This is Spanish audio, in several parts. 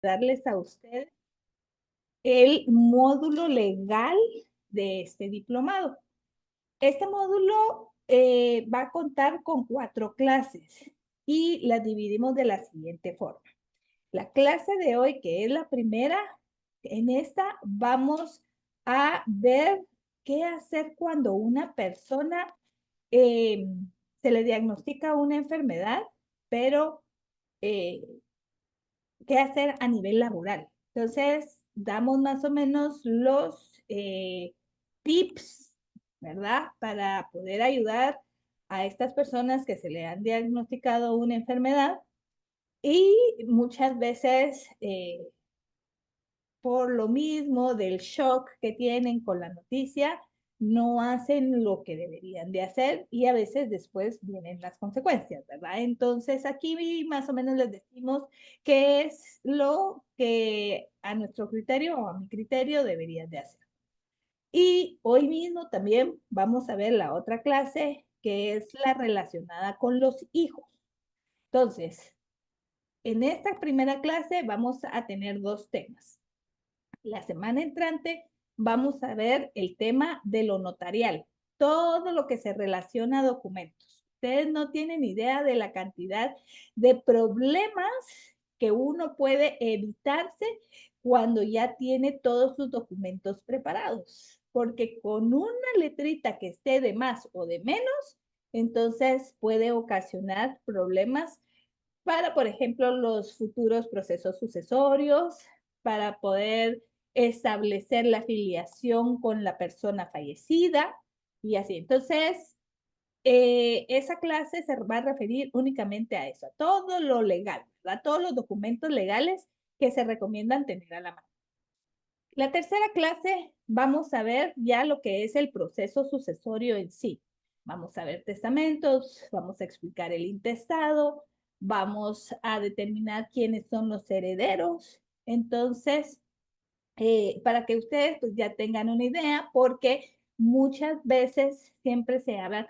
darles a ustedes el módulo legal de este diplomado. Este módulo va a contar con 4 clases y las dividimos de la siguiente forma. La clase de hoy, que es la primera, en esta vamos a ver qué hacer cuando una persona se le diagnostica una enfermedad, pero eh, qué hacer a nivel laboral. Entonces, damos más o menos los tips, ¿verdad? Para poder ayudar a estas personas que se le han diagnosticado una enfermedad y muchas veces por lo mismo del shock que tienen con la noticia, no hacen lo que deberían de hacer y a veces después vienen las consecuencias, ¿verdad? Entonces aquí más o menos les decimos qué es lo que a nuestro criterio o a mi criterio deberían de hacer. Y hoy mismo también vamos a ver la otra clase que es la relacionada con los hijos. Entonces, en esta primera clase vamos a tener 2 temas. La semana entrante vamos a ver el tema de lo notarial, todo lo que se relaciona a documentos. Ustedes no tienen idea de la cantidad de problemas que uno puede evitarse cuando ya tiene todos sus documentos preparados, porque con una letrita que esté de más o de menos, entonces puede ocasionar problemas para, por ejemplo, los futuros procesos sucesorios, para poder establecer la filiación con la persona fallecida y así. Entonces, esa clase se va a referir únicamente a eso, a todo lo legal, a todos los documentos legales que se recomiendan tener a la mano. La tercera clase vamos a ver ya lo que es el proceso sucesorio en sí. Vamos a ver testamentos, vamos a explicar el intestado, vamos a determinar quiénes son los herederos. Entonces, para que ustedes pues, ya tengan una idea, porque muchas veces siempre se habla,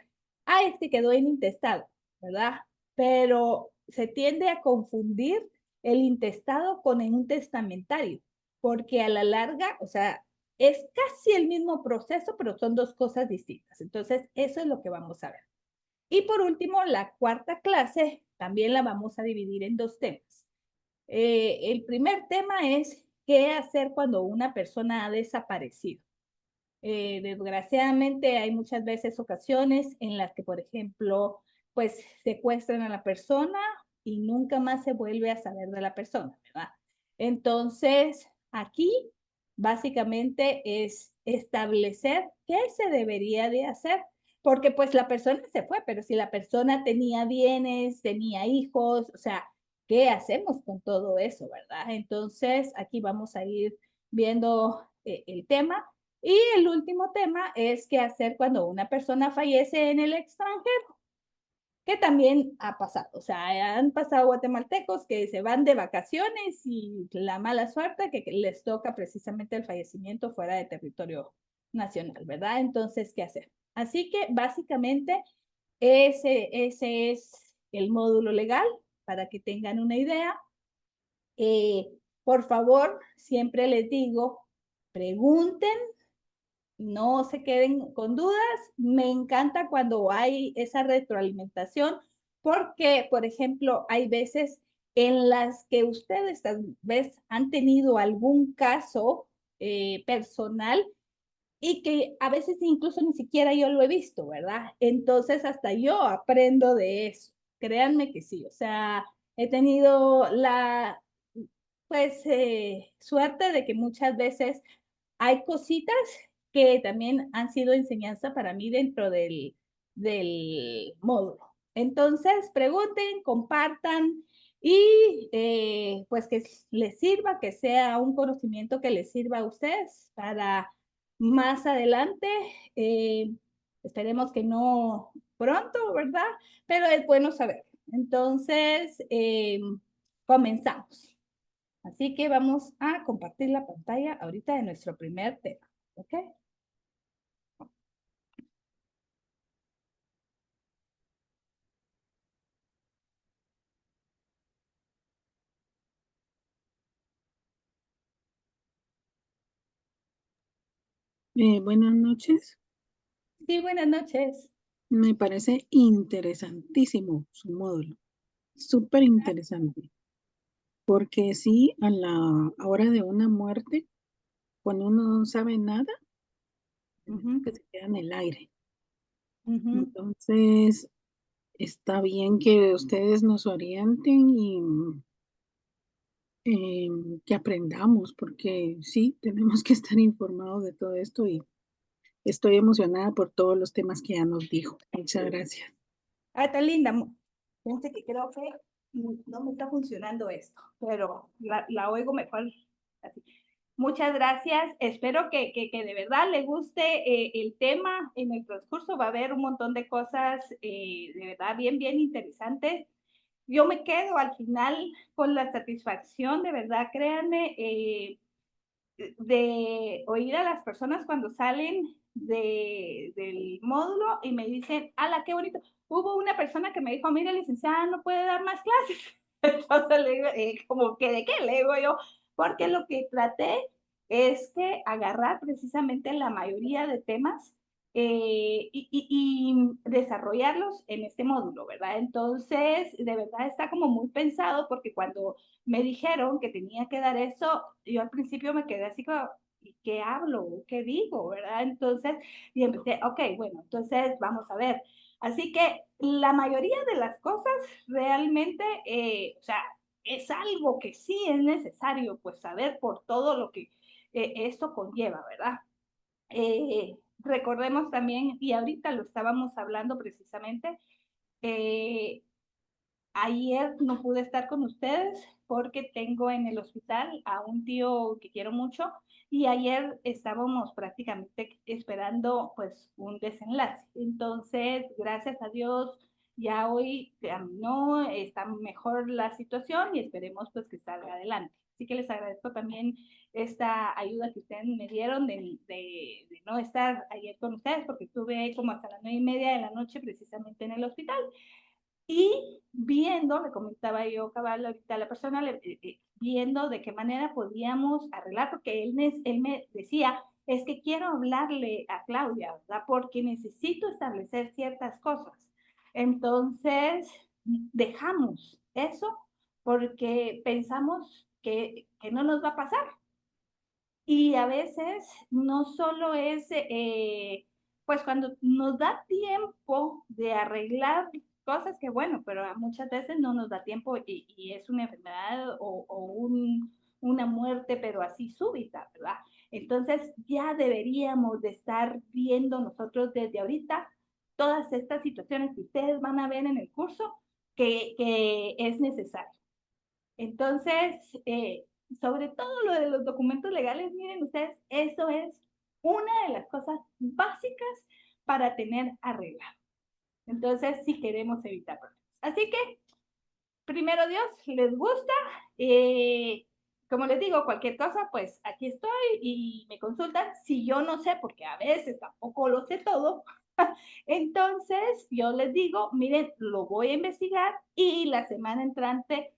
este quedó en intestado, ¿verdad? Pero se tiende a confundir el intestado con un testamentario, porque a la larga, o sea, es casi el mismo proceso, pero son 2 cosas distintas. Entonces, eso es lo que vamos a ver. Y por último, la cuarta clase también la vamos a dividir en 2 temas. El primer tema es qué hacer cuando una persona ha desaparecido. Desgraciadamente hay muchas veces ocasiones en las que, por ejemplo, pues secuestran a la persona y nunca más se vuelve a saber de la persona, ¿verdad? Entonces, aquí básicamente es establecer qué se debería de hacer, porque pues la persona se fue, pero si la persona tenía bienes, tenía hijos, o sea, ¿qué hacemos con todo eso, verdad? Entonces, aquí vamos a ir viendo el tema. Y el último tema es qué hacer cuando una persona fallece en el extranjero, que también ha pasado. O sea, han pasado guatemaltecos que se van de vacaciones y la mala suerte que les toca precisamente el fallecimiento fuera de territorio nacional, ¿verdad? Entonces, ¿qué hacer? Así que básicamente ese es el módulo legal para que tengan una idea. Por favor, siempre les digo, pregunten, no se queden con dudas. Me encanta cuando hay esa retroalimentación porque, por ejemplo, hay veces en las que ustedes tal vez han tenido algún caso personal y que a veces incluso ni siquiera yo lo he visto, ¿verdad? Entonces hasta yo aprendo de eso. Créanme que sí, o sea, he tenido la, pues, suerte de que muchas veces hay cositas que también han sido enseñanza para mí dentro del módulo. Entonces, pregunten, compartan y pues que les sirva, que sea un conocimiento que les sirva a ustedes para más adelante. Eh, Esperemos que no pronto, ¿verdad? Pero es bueno saber. Entonces, comenzamos. Así que vamos a compartir la pantalla ahorita de nuestro primer tema. ¿Ok? Buenas noches. Sí, buenas noches. Me parece interesantísimo su módulo, súper interesante, porque sí, a la hora de una muerte, cuando uno no sabe nada, de verdad Ujú, que se queda en el aire. ujú. Entonces, está bien que ustedes nos orienten y que aprendamos, porque sí, tenemos que estar informados de todo esto y estoy emocionada por todos los temas que ya nos dijo. Muchas gracias. Ah, tan linda. Fíjense que creo que no me está funcionando esto, pero la oigo mejor así. Muchas gracias. Espero que de verdad le guste el tema. En el transcurso va a haber un montón de cosas de verdad bien interesantes. Yo me quedo al final con la satisfacción, de verdad, créanme, de oír a las personas cuando salen del módulo y me dicen, ¡ala, qué bonito! Hubo una persona que me dijo, mira, licenciada, no puede dar más clases. Entonces le digo, como que de qué le digo yo, porque lo que traté es que agarrar precisamente la mayoría de temas y desarrollarlos en este módulo, ¿verdad? Entonces, de verdad está como muy pensado porque cuando me dijeron que tenía que dar eso, yo al principio me quedé así como, ¿y qué hablo? ¿Qué digo? ¿Verdad? Entonces, y empecé, ok, bueno, entonces vamos a ver. Así que la mayoría de las cosas realmente, o sea, es algo que sí es necesario, pues saber por todo lo que esto conlleva, ¿verdad? Recordemos también, y ahorita lo estábamos hablando precisamente, eh, ayer no pude estar con ustedes porque tengo en el hospital a un tío que quiero mucho y ayer estábamos prácticamente esperando pues un desenlace. Entonces, gracias a Dios, ya hoy terminó, está mejor la situación y esperemos pues que salga adelante. Así que les agradezco también esta ayuda que ustedes me dieron de no estar ayer con ustedes porque estuve como hasta las 9:30 de la noche precisamente en el hospital. Y viendo, le comentaba yo, cabal, ahorita a la persona, viendo de qué manera podíamos arreglar, porque él me decía, es que quiero hablarle a Claudia, ¿verdad? Porque necesito establecer ciertas cosas. Entonces, dejamos eso porque pensamos que no nos va a pasar. Y a veces no solo es, pues cuando nos da tiempo de arreglar cosas que bueno, pero muchas veces no nos da tiempo y es una enfermedad una muerte, pero así súbita, ¿verdad? Entonces ya deberíamos de estar viendo nosotros desde ahorita todas estas situaciones que ustedes van a ver en el curso que es necesario. Entonces, sobre todo lo de los documentos legales, miren ustedes, eso es una de las cosas básicas para tener arreglado. Entonces, si queremos evitar problemas. Así que, primero Dios, les gusta. Eh, como les digo, cualquier cosa, pues aquí estoy y me consultan. Si yo no sé, porque a veces tampoco lo sé todo, entonces yo les digo, miren, lo voy a investigar y la semana entrante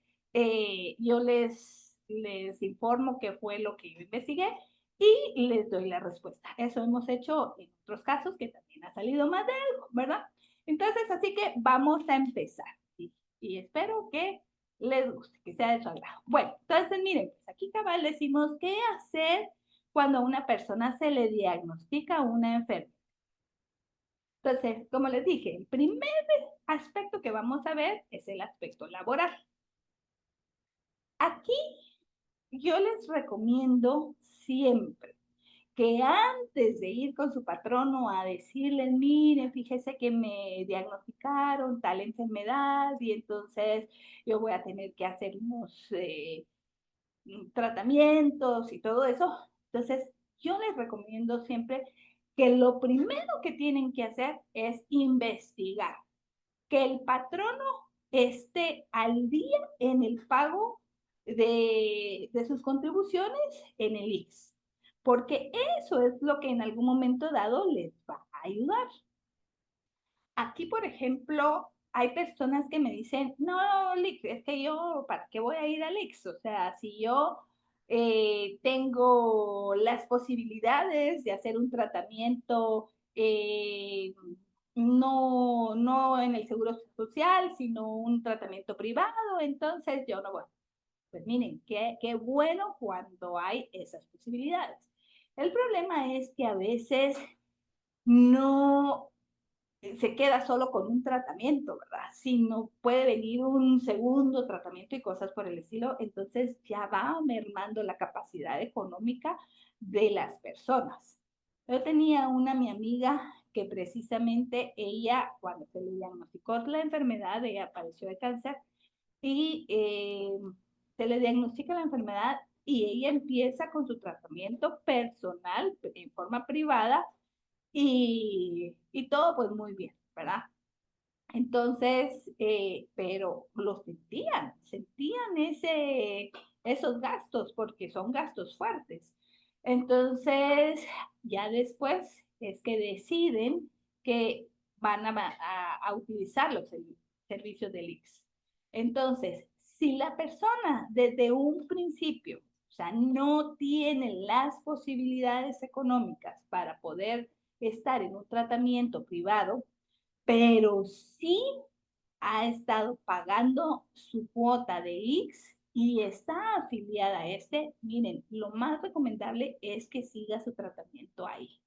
yo les informo qué fue lo que yo investigué y les doy la respuesta. Eso hemos hecho en otros casos que también ha salido más de algo, ¿verdad? Entonces, así que vamos a empezar y espero que les guste, que sea de su agrado. Bueno, entonces miren, pues aquí cabal decimos qué hacer cuando a una persona se le diagnostica una enfermedad. Entonces, como les dije, el primer aspecto que vamos a ver es el aspecto laboral. Aquí yo les recomiendo siempre que antes de ir con su patrono a decirles, miren, fíjese que me diagnosticaron tal enfermedad y entonces yo voy a tener que hacer unos tratamientos y todo eso. Entonces, yo les recomiendo siempre que lo primero que tienen que hacer es investigar, que el patrono esté al día en el pago de sus contribuciones en el IX, porque eso es lo que en algún momento dado les va a ayudar. Aquí, por ejemplo, hay personas que me dicen, no, Lix, es que yo, ¿para qué voy a ir al Lix? O sea, si yo tengo las posibilidades de hacer un tratamiento no en el seguro social, sino un tratamiento privado, entonces yo no voy. Pues miren, qué bueno cuando hay esas posibilidades. El problema es que a veces no se queda solo con un tratamiento, ¿verdad? Sino puede venir un segundo tratamiento y cosas por el estilo, entonces ya va mermando la capacidad económica de las personas. Yo tenía mi amiga que precisamente ella, cuando se le diagnosticó la enfermedad, ella padeció de cáncer y se le diagnostica la enfermedad y ella empieza con su tratamiento personal en forma privada y todo pues muy bien, ¿verdad? Entonces, pero lo sentían esos gastos porque son gastos fuertes. Entonces, ya después es que deciden que van a utilizar los servicios del IX. Entonces, si la persona desde un principio, o sea, no tiene las posibilidades económicas para poder estar en un tratamiento privado, pero sí ha estado pagando su cuota de IX y está afiliada a este, miren, lo más recomendable es que siga su tratamiento ahí,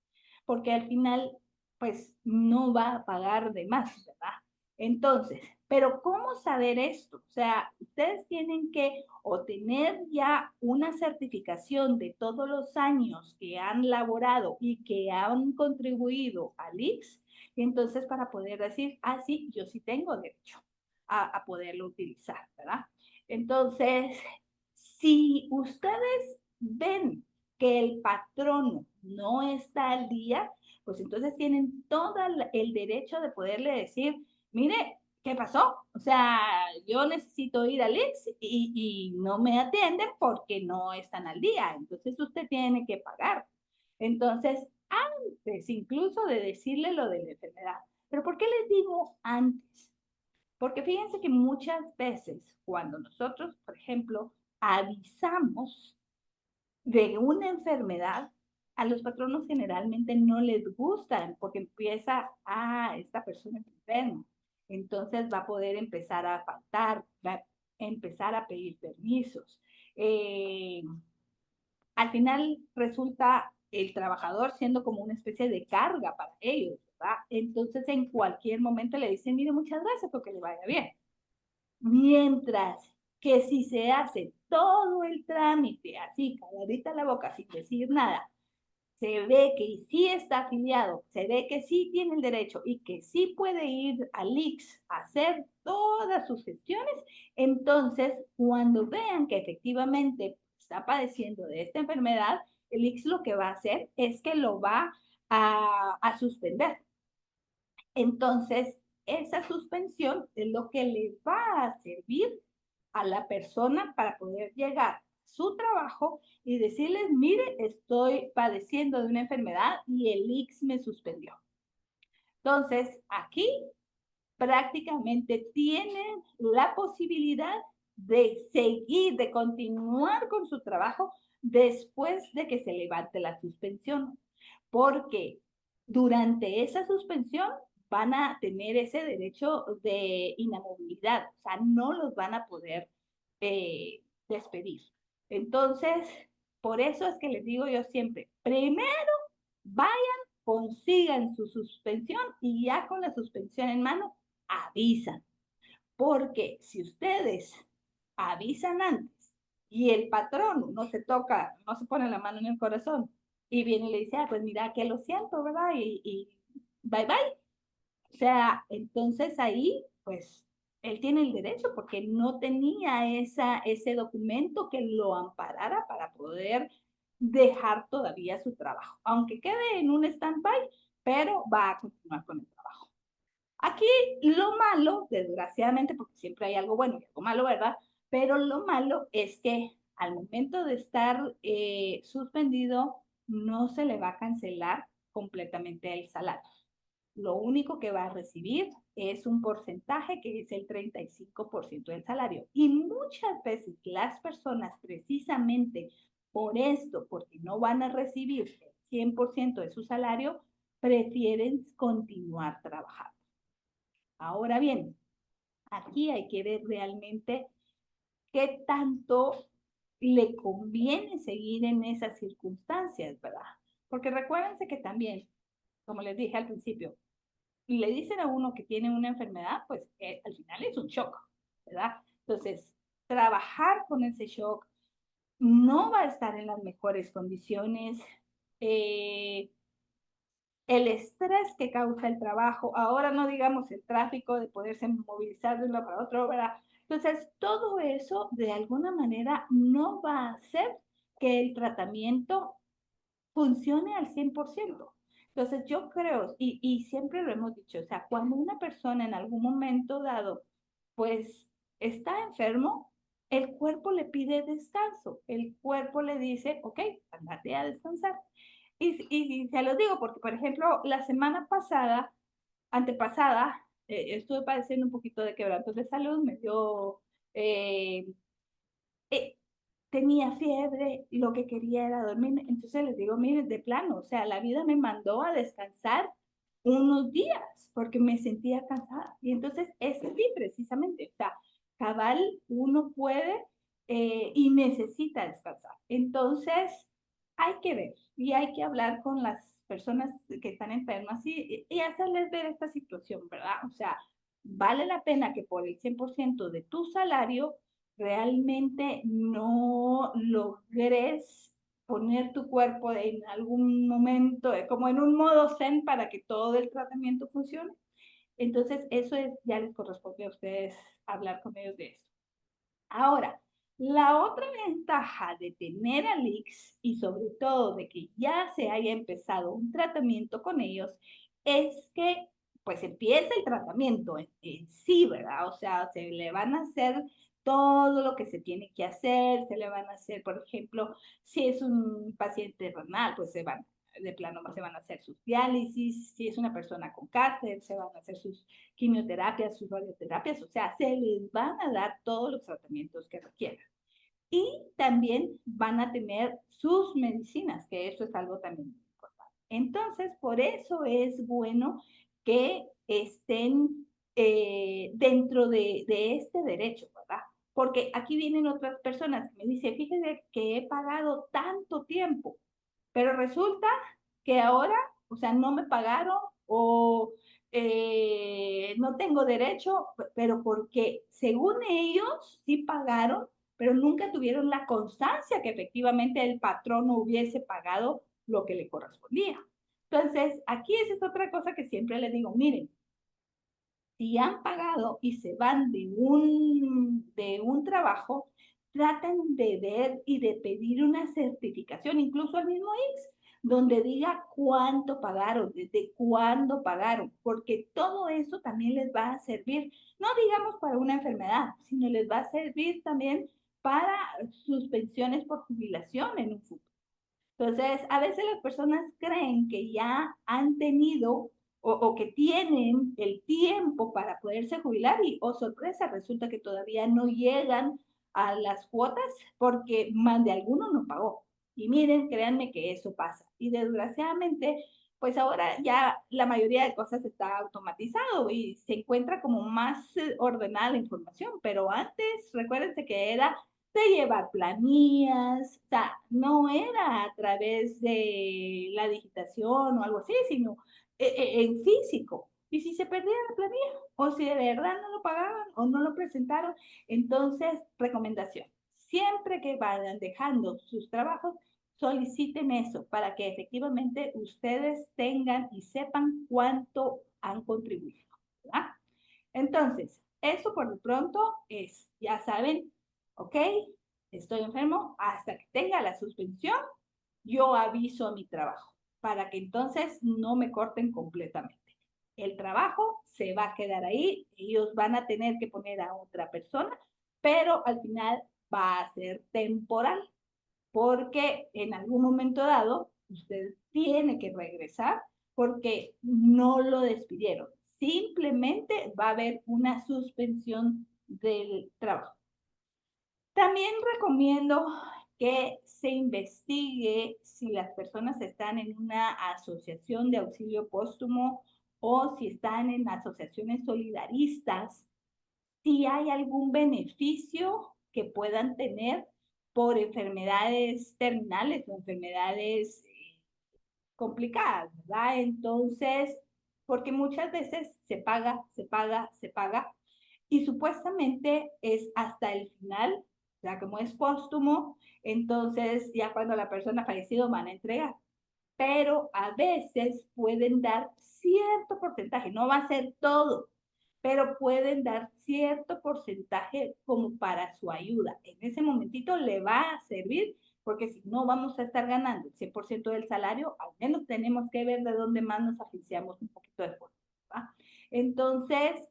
porque al final, pues no va a pagar de más, ¿verdad? Entonces, pero ¿cómo saber esto? O sea, ustedes tienen que o tener ya una certificación de todos los años que han laborado y que han contribuido al IX, entonces para poder decir, ah, sí, yo sí tengo derecho a poderlo utilizar, ¿verdad? Entonces, si ustedes ven que el patrono no está al día, pues entonces tienen todo el derecho de poderle decir, mire, ¿qué pasó? O sea, yo necesito ir al IX y no me atienden porque no están al día. Entonces usted tiene que pagar. Entonces, antes incluso de decirle lo de la enfermedad. ¿Pero por qué les digo antes? Porque fíjense que muchas veces cuando nosotros, por ejemplo, avisamos de una enfermedad, a los patronos generalmente no les gustan porque empieza, esta persona es enferma, entonces va a poder empezar a faltar, va a empezar a pedir permisos. Al final resulta el trabajador siendo como una especie de carga para ellos, ¿verdad? Entonces en cualquier momento le dicen, mire, muchas gracias porque le vaya bien. Mientras que si se hace todo el trámite así, calladita la boca, sin decir nada, se ve que sí está afiliado, se ve que sí tiene el derecho y que sí puede ir al IX a hacer todas sus gestiones, entonces cuando vean que efectivamente está padeciendo de esta enfermedad, el IX lo que va a hacer es que lo va a suspender. Entonces, esa suspensión es lo que le va a servir a la persona para poder llegar a su trabajo y decirles, mire, estoy padeciendo de una enfermedad y el IX me suspendió. Entonces, aquí prácticamente tienen la posibilidad de seguir, de continuar con su trabajo después de que se levante la suspensión, porque durante esa suspensión van a tener ese derecho de inamovilidad, o sea, no los van a poder despedir. Entonces, por eso es que les digo yo siempre, primero vayan, consigan su suspensión y ya con la suspensión en mano, avisan. Porque si ustedes avisan antes y el patrón no se toca, no se pone la mano en el corazón y viene y le dice, pues mira que lo siento, ¿verdad? Y bye bye. O sea, entonces ahí, pues, él tiene el derecho porque no tenía ese documento que lo amparara para poder dejar todavía su trabajo, aunque quede en un stand-by, pero va a continuar con el trabajo. Aquí lo malo, desgraciadamente, porque siempre hay algo bueno y algo malo, ¿verdad? Pero lo malo es que al momento de estar suspendido, no se le va a cancelar completamente el salario. Lo único que va a recibir es un porcentaje que es el 35% del salario. Y muchas veces las personas precisamente por esto, porque no van a recibir el 100% de su salario, prefieren continuar trabajando. Ahora bien, aquí hay que ver realmente qué tanto le conviene seguir en esas circunstancias, ¿verdad? Porque recuérdense que también, como les dije al principio, le dicen a uno que tiene una enfermedad, pues al final es un shock, ¿verdad? Entonces, trabajar con ese shock no va a estar en las mejores condiciones. Eh, el estrés que causa el trabajo, ahora no digamos el tráfico de poderse movilizar de uno para otro, ¿verdad? Entonces, todo eso de alguna manera no va a hacer que el tratamiento funcione al 100%. Entonces, yo creo, y siempre lo hemos dicho, o sea, cuando una persona en algún momento dado, pues, está enfermo, el cuerpo le pide descanso, el cuerpo le dice, ok, andate a descansar. Y se lo digo porque, por ejemplo, la semana pasada, antepasada, estuve padeciendo un poquito de quebrantos de salud, me dio, eh, eh, tenía fiebre, y lo que quería era dormir. Entonces les digo, miren, de plano, o sea, la vida me mandó a descansar unos días porque me sentía cansada. Y entonces es así precisamente, o sea, cabal uno puede y necesita descansar. Entonces hay que ver y hay que hablar con las personas que están enfermas y hacerles ver esta situación, ¿verdad? O sea, vale la pena que por el 100% de tu salario realmente no logres poner tu cuerpo en algún momento, como en un modo zen para que todo el tratamiento funcione. Entonces, eso es, ya les corresponde a ustedes hablar con ellos de eso. Ahora, la otra ventaja de tener a Lix y sobre todo de que ya se haya empezado un tratamiento con ellos es que pues empieza el tratamiento en sí, ¿verdad? O sea, se le van a hacer todo lo que se tiene que hacer, se le van a hacer, por ejemplo, si es un paciente renal, pues se van, de plano se van a hacer sus diálisis, si es una persona con cáncer, se van a hacer sus quimioterapias, sus radioterapias, o sea, se les van a dar todos los tratamientos que requieran. Y también van a tener sus medicinas, que eso es algo también importante. Entonces, por eso es bueno que estén dentro de este derecho, ¿verdad? Porque aquí vienen otras personas que me dicen, fíjese que he pagado tanto tiempo, pero resulta que ahora, o sea, no me pagaron o no tengo derecho, pero porque según ellos sí pagaron, pero nunca tuvieron la constancia que efectivamente el patrón no hubiese pagado lo que le correspondía. Entonces, aquí esa es otra cosa que siempre les digo, miren, si han pagado y se van de un trabajo, traten de ver y de pedir una certificación, incluso al mismo IX, donde diga cuánto pagaron, desde cuándo pagaron, porque todo eso también les va a servir, no digamos para una enfermedad, sino les va a servir también para sus pensiones por jubilación en un futuro. Entonces, a veces las personas creen que ya han tenido o que tienen el tiempo para poderse jubilar y, oh sorpresa, resulta que todavía no llegan a las cuotas porque más de alguno no pagó. Y miren, créanme que eso pasa. Y desgraciadamente, pues ahora ya la mayoría de cosas está automatizado y se encuentra como más ordenada la información, pero antes, recuérdense que era de llevar planillas, o sea, no era a través de la digitación o algo así, sino en físico. Y si se perdía la planilla, o si de verdad no lo pagaban o no lo presentaron, entonces, recomendación, siempre que vayan dejando sus trabajos, soliciten eso para que efectivamente ustedes tengan y sepan cuánto han contribuido, ¿verdad? Entonces, eso por lo pronto es, ya saben, ok, estoy enfermo, hasta que tenga la suspensión, yo aviso a mi trabajo, para que entonces no me corten completamente. El trabajo se va a quedar ahí, ellos van a tener que poner a otra persona, pero al final va a ser temporal, porque en algún momento dado usted tiene que regresar porque no lo despidieron. Simplemente va a haber una suspensión del trabajo. También recomiendo que se investigue si las personas están en una asociación de auxilio póstumo o si están en asociaciones solidaristas, si hay algún beneficio que puedan tener por enfermedades terminales o enfermedades complicadas, ¿verdad? Entonces, porque muchas veces se paga, se paga, se paga, y supuestamente es hasta el final, o sea, como es póstumo, entonces ya cuando la persona ha fallecido van a entregar. Pero a veces pueden dar cierto porcentaje, no va a ser todo, pero pueden dar cierto porcentaje como para su ayuda. En ese momentito le va a servir, porque si no vamos a estar ganando el 100% del salario, al menos tenemos que ver de dónde más nos agenciamos un poquito de esfuerzo. ¿Va? Entonces,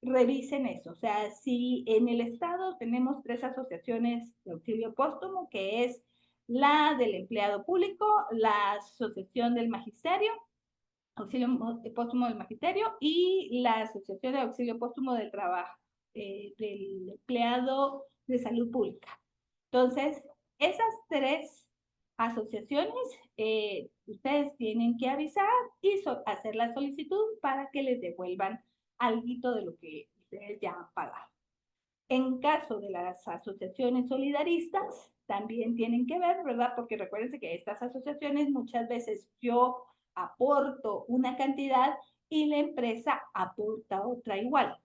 revisen eso. O sea, si en el estado tenemos 3 asociaciones de auxilio póstumo, que es la del empleado público, la asociación del magisterio, auxilio póstumo del magisterio, y la asociación de auxilio póstumo del trabajo, del empleado de salud pública. Entonces, esas 3 asociaciones, ustedes tienen que avisar y hacer la solicitud para que les devuelvan algo de lo que ustedes ya han pagado. En caso de las asociaciones solidaristas, también tienen que ver, ¿verdad? Porque recuérdense que estas asociaciones muchas veces yo aporto una cantidad y la empresa aporta otra igual,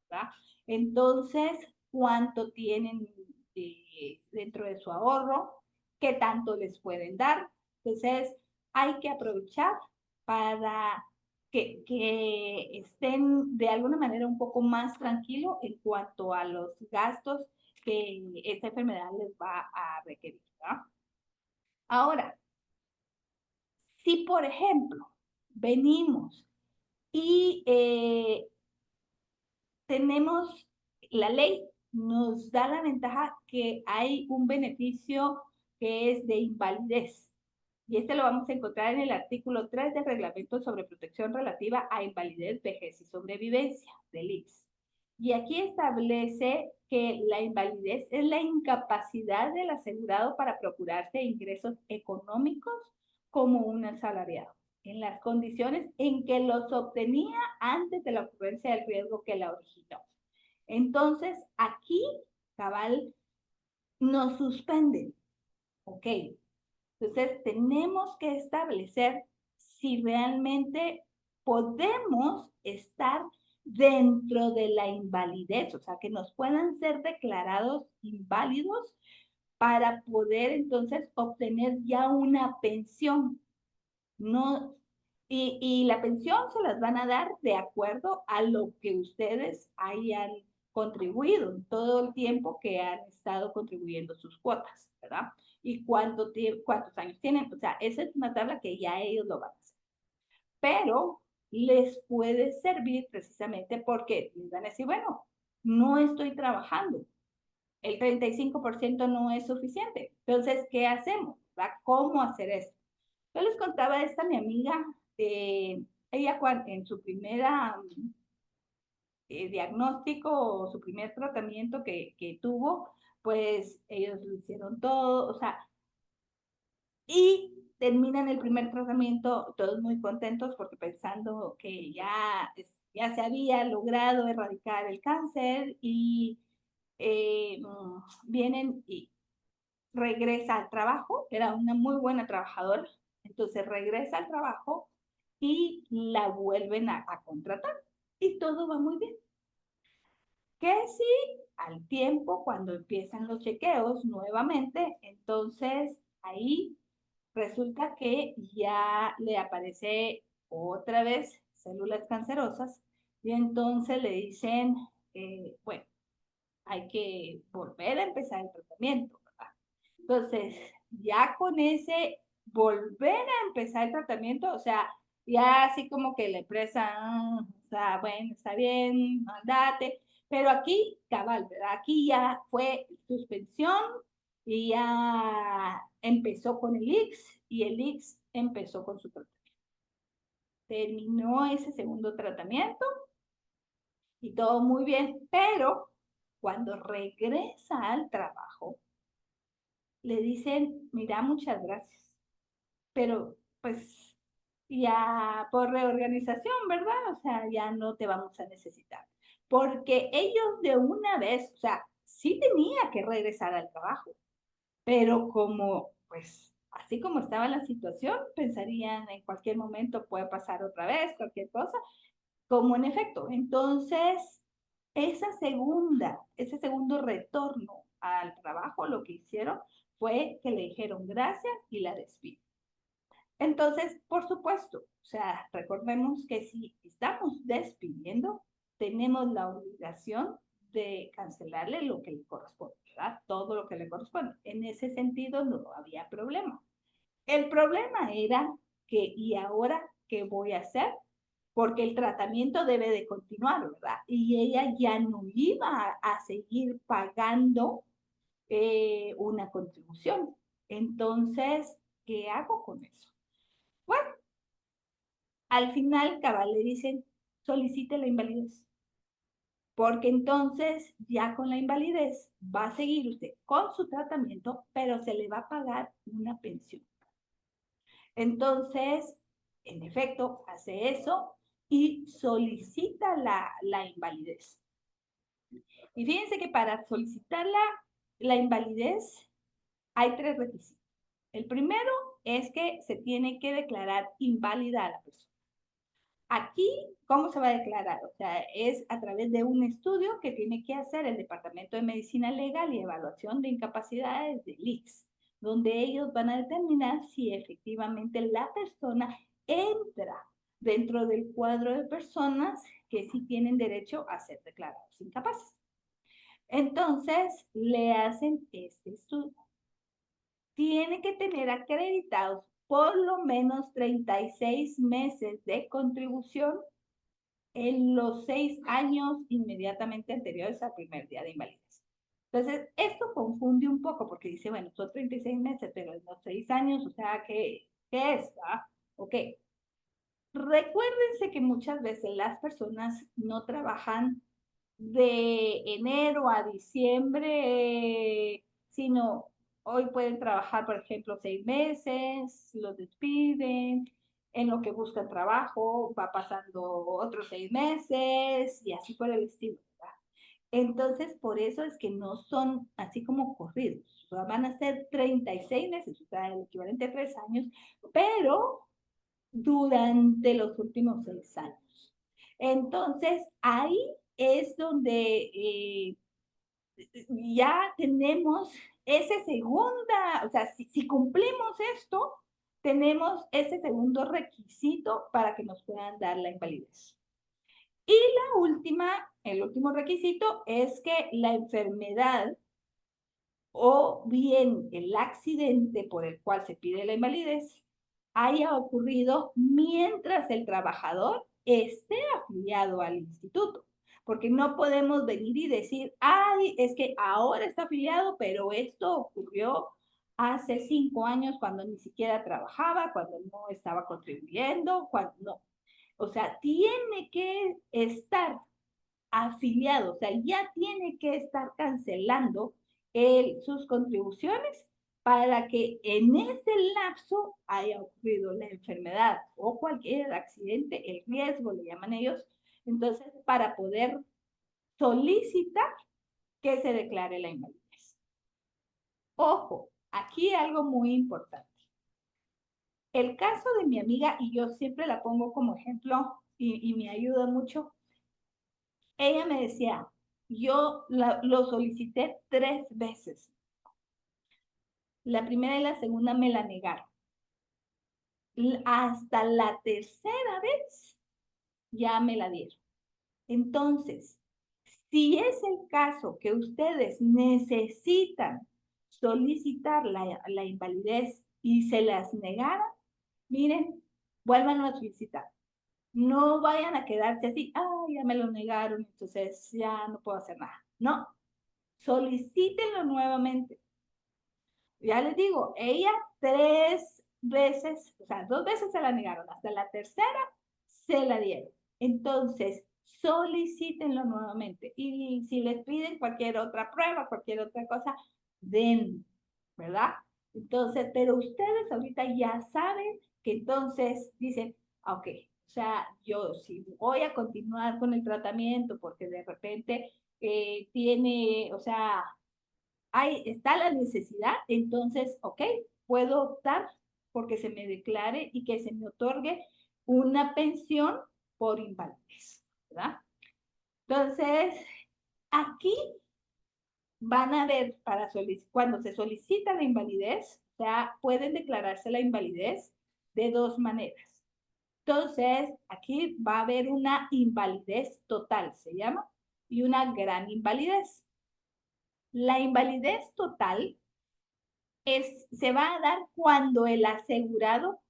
¿verdad? Entonces, ¿cuánto tienen dentro de su ahorro? ¿Qué tanto les pueden dar? Entonces, hay que aprovechar para que estén de alguna manera un poco más tranquilos en cuanto a los gastos que esta enfermedad les va a requerir, ¿no? Ahora, si por ejemplo venimos y tenemos, la ley nos da la ventaja que hay un beneficio que es de invalidez. Y este lo vamos a encontrar en el artículo 3 del Reglamento sobre Protección Relativa a Invalidez, Vejez y Sobrevivencia del IPS. Y aquí establece que la invalidez es la incapacidad del asegurado para procurarse ingresos económicos como un asalariado, en las condiciones en que los obtenía antes de la ocurrencia del riesgo que la originó. Entonces, aquí, cabal, nos suspenden, ¿ok? Entonces, tenemos que establecer si realmente podemos estar dentro de la invalidez, o sea, que nos puedan ser declarados inválidos para poder entonces obtener ya una pensión. No, y la pensión se las van a dar de acuerdo a lo que ustedes hayan contribuido en todo el tiempo que han estado contribuyendo sus cuotas, ¿verdad? Y cuántos años tienen. O sea, esa es una tabla que ya ellos lo van a hacer. Pero les puede servir precisamente porque les van a decir, bueno, no estoy trabajando, el 35% no es suficiente. Entonces, ¿qué hacemos? ¿Va? ¿Cómo hacer esto? Yo les contaba esta mi amiga, ella en su primera diagnóstico o su primer tratamiento que tuvo, pues ellos lo hicieron todo, o sea, y terminan el primer tratamiento todos muy contentos porque pensando que ya se había logrado erradicar el cáncer y vienen y regresa al trabajo, era una muy buena trabajadora, entonces regresa al trabajo y la vuelven a contratar y todo va muy bien. Que sí, al tiempo, cuando empiezan los chequeos nuevamente, entonces ahí resulta que ya le aparece otra vez células cancerosas y entonces le dicen, bueno, hay que volver a empezar el tratamiento, ¿verdad? Entonces, ya con ese volver a empezar el tratamiento, o sea, ya así como que la empresa, o sea, bueno, está bien, andate, pero aquí, cabal, ¿verdad? Aquí ya fue suspensión y ya empezó con el IX y el IX empezó con su tratamiento. Terminó ese segundo tratamiento y todo muy bien, pero cuando regresa al trabajo, le dicen, mira, muchas gracias, pero pues ya por reorganización, ¿verdad? O sea, ya no te vamos a necesitar. Porque ellos de una vez, o sea, sí tenía que regresar al trabajo, pero como, pues, así como estaba la situación, pensarían en cualquier momento puede pasar otra vez, cualquier cosa, como en efecto. Entonces, ese segundo retorno al trabajo, lo que hicieron fue que le dijeron gracias y la despidieron. Entonces, por supuesto, o sea, recordemos que si estamos despidiendo, tenemos la obligación de cancelarle lo que le corresponde, ¿verdad? Todo lo que le corresponde. En ese sentido no había problema. El problema era que, ¿y ahora qué voy a hacer? Porque el tratamiento debe de continuar, ¿verdad? Y ella ya no iba a seguir pagando una contribución. Entonces, ¿qué hago con eso? Bueno, al final, cabal, le dicen, solicite la invalidez. Porque entonces ya con la invalidez va a seguir usted con su tratamiento, pero se le va a pagar una pensión. Entonces, en efecto, hace eso y solicita la invalidez. Y fíjense que para solicitar la invalidez hay 3 requisitos. El primero es que se tiene que declarar inválida a la persona. Aquí, ¿cómo se va a declarar? O sea, es a través de un estudio que tiene que hacer el Departamento de Medicina Legal y Evaluación de Incapacidades del ICS, donde ellos van a determinar si efectivamente la persona entra dentro del cuadro de personas que sí tienen derecho a ser declarados incapaces. Entonces, le hacen este estudio. Tiene que tener acreditados por lo menos 36 meses de contribución en los 6 años inmediatamente anteriores al primer día de invalidez. Entonces, esto confunde un poco porque dice, bueno, son 36 meses, pero en los 6 años, o sea, ¿qué es? ¿Ah? Ok. Recuérdense que muchas veces las personas no trabajan de enero a diciembre, sino hoy pueden trabajar, por ejemplo, 6 meses, los despiden, en lo que buscan trabajo, va pasando otros 6 meses y así por el estilo, ¿verdad? Entonces, por eso es que no son así como corridos, o sea, van a ser 36 meses, o sea, el equivalente a 3 años, pero durante los últimos 6 años. Entonces, ahí es donde ya tenemos ese segunda, o sea, si cumplimos esto, tenemos ese segundo requisito para que nos puedan dar la invalidez. Y el último requisito es que la enfermedad o bien el accidente por el cual se pide la invalidez haya ocurrido mientras el trabajador esté afiliado al instituto. Porque no podemos venir y decir, ay, es que ahora está afiliado, pero esto ocurrió hace 5 años cuando ni siquiera trabajaba, cuando no estaba contribuyendo, cuando no. O sea, tiene que estar afiliado, o sea, ya tiene que estar cancelando sus contribuciones para que en ese lapso haya ocurrido la enfermedad o cualquier accidente, el riesgo le llaman ellos, entonces para poder solicitar que se declare la invalidez. Ojo, aquí algo muy importante. El caso de mi amiga, y yo siempre la pongo como ejemplo y me ayuda mucho, ella me decía, yo lo solicité 3 veces. La primera y la segunda me la negaron. Hasta la tercera vez ya me la dieron. Entonces, si es el caso que ustedes necesitan solicitar la invalidez y se las negaron, miren, vuelvan a solicitar. No vayan a quedarse así, ya me lo negaron, entonces ya no puedo hacer nada. No, solicítenlo nuevamente. Ya les digo, ella 3 veces, o sea, 2 veces se la negaron, hasta la tercera se la dieron. Entonces, solicítenlo nuevamente. Y si les piden cualquier otra prueba, cualquier otra cosa, den, ¿verdad? Entonces, pero ustedes ahorita ya saben que entonces dicen, ok, o sea, yo si voy a continuar con el tratamiento porque de repente tiene, o sea, está la necesidad, entonces, ok, puedo optar porque se me declare y que se me otorgue una pensión por invalidez, ¿verdad? Entonces, aquí van a ver cuando se solicita la invalidez, o sea, pueden declararse la invalidez de dos maneras. Entonces, aquí va a haber una invalidez total, se llama, y una gran invalidez. La invalidez total se va a dar cuando el asegurado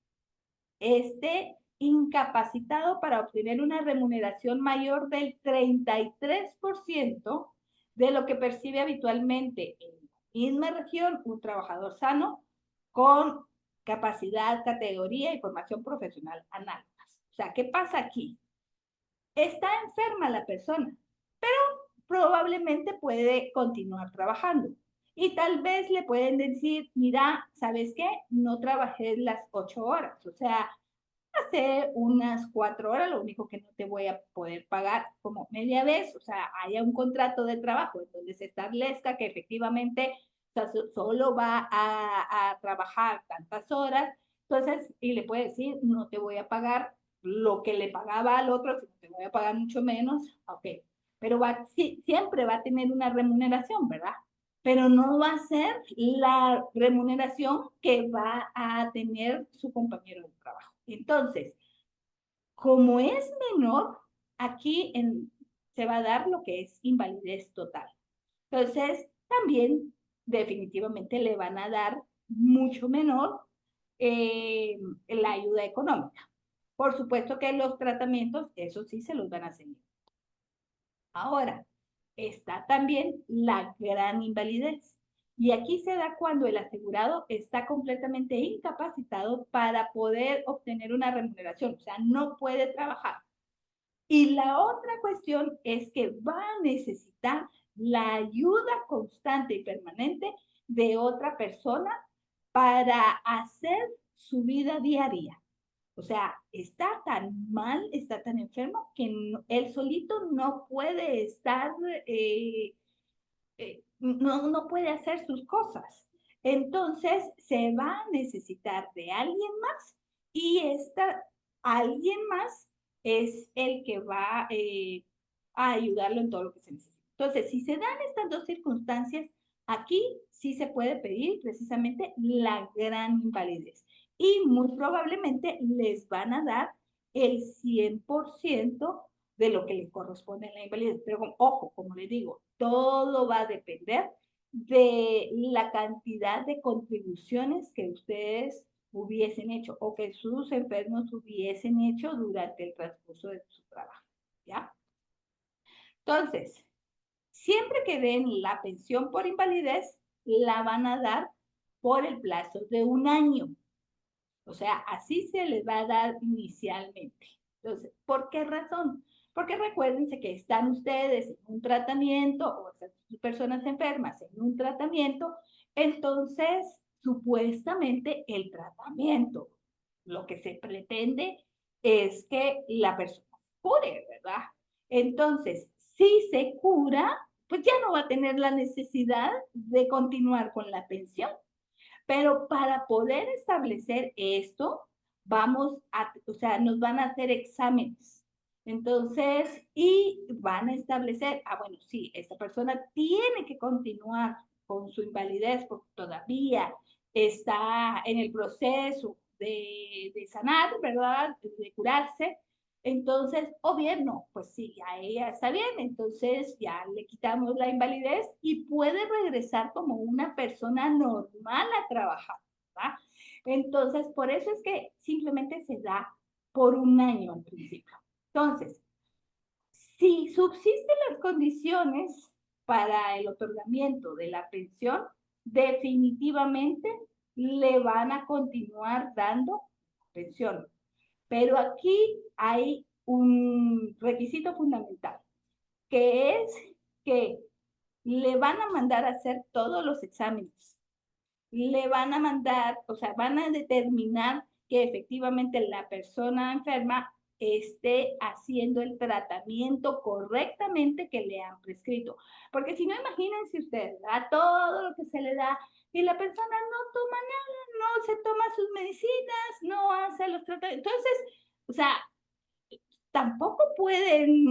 esté incapacitado para obtener una remuneración mayor del 33% de lo que percibe habitualmente en la misma región un trabajador sano con capacidad, categoría y formación profesional análogas. O sea, ¿qué pasa aquí? Está enferma la persona, pero probablemente puede continuar trabajando. Y tal vez le pueden decir, mira, ¿sabes qué? No trabajé las 8 horas, o sea, hace unas 4 horas, lo único que no te voy a poder pagar como media vez, o sea, haya un contrato de trabajo en donde se establezca que efectivamente o sea, solo va a trabajar tantas horas, entonces, y le puede decir, no te voy a pagar lo que le pagaba al otro, sino te voy a pagar mucho menos, ok, pero siempre va a tener una remuneración, ¿verdad? Pero no va a ser la remuneración que va a tener su compañero de trabajo. Entonces, como es menor, aquí se va a dar lo que es invalidez total. Entonces, también definitivamente le van a dar mucho menor la ayuda económica. Por supuesto que los tratamientos, eso sí se los van a seguir. Ahora, está también la gran invalidez. Y aquí se da cuando el asegurado está completamente incapacitado para poder obtener una remuneración, o sea, no puede trabajar. Y la otra cuestión es que va a necesitar la ayuda constante y permanente de otra persona para hacer su vida diaria. O sea, está tan mal, está tan enfermo que él solito no puede estar, no puede hacer sus cosas. Entonces, se va a necesitar de alguien más y alguien más es el que va a ayudarlo en todo lo que se necesita. Entonces, si se dan estas dos circunstancias, aquí sí se puede pedir precisamente la gran invalidez y muy probablemente les van a dar el 100% de lo que le corresponde a la invalidez. Pero ojo, como les digo, todo va a depender de la cantidad de contribuciones que ustedes hubiesen hecho o que sus enfermos hubiesen hecho durante el transcurso de su trabajo, ¿ya? Entonces, siempre que den la pensión por invalidez, la van a dar por el plazo de 1 año. O sea, así se les va a dar inicialmente. Entonces, ¿por qué razón? Porque recuérdense que están ustedes en un tratamiento o esas personas enfermas en un tratamiento, entonces supuestamente el tratamiento, lo que se pretende es que la persona se cure, ¿verdad? Entonces, si se cura, pues ya no va a tener la necesidad de continuar con la pensión. Pero para poder establecer esto, o sea, nos van a hacer exámenes. Entonces, y van a establecer, bueno, sí, esta persona tiene que continuar con su invalidez porque todavía está en el proceso de sanar, ¿verdad? De curarse. Entonces, o bien no, pues sí, ya ella está bien, entonces ya le quitamos la invalidez y puede regresar como una persona normal a trabajar, ¿verdad? Entonces, por eso es que simplemente se da por 1 año al principio. Entonces, si subsisten las condiciones para el otorgamiento de la pensión, definitivamente le van a continuar dando pensión. Pero aquí hay un requisito fundamental, que es que le van a mandar a hacer todos los exámenes. le van a mandar, o sea, van a determinar que efectivamente la persona enferma esté haciendo el tratamiento correctamente que le han prescrito. Porque si no, imagínense ustedes, a todo lo que se le da y la persona no toma nada, no se toma sus medicinas, no hace los tratamientos. Entonces, o sea, tampoco pueden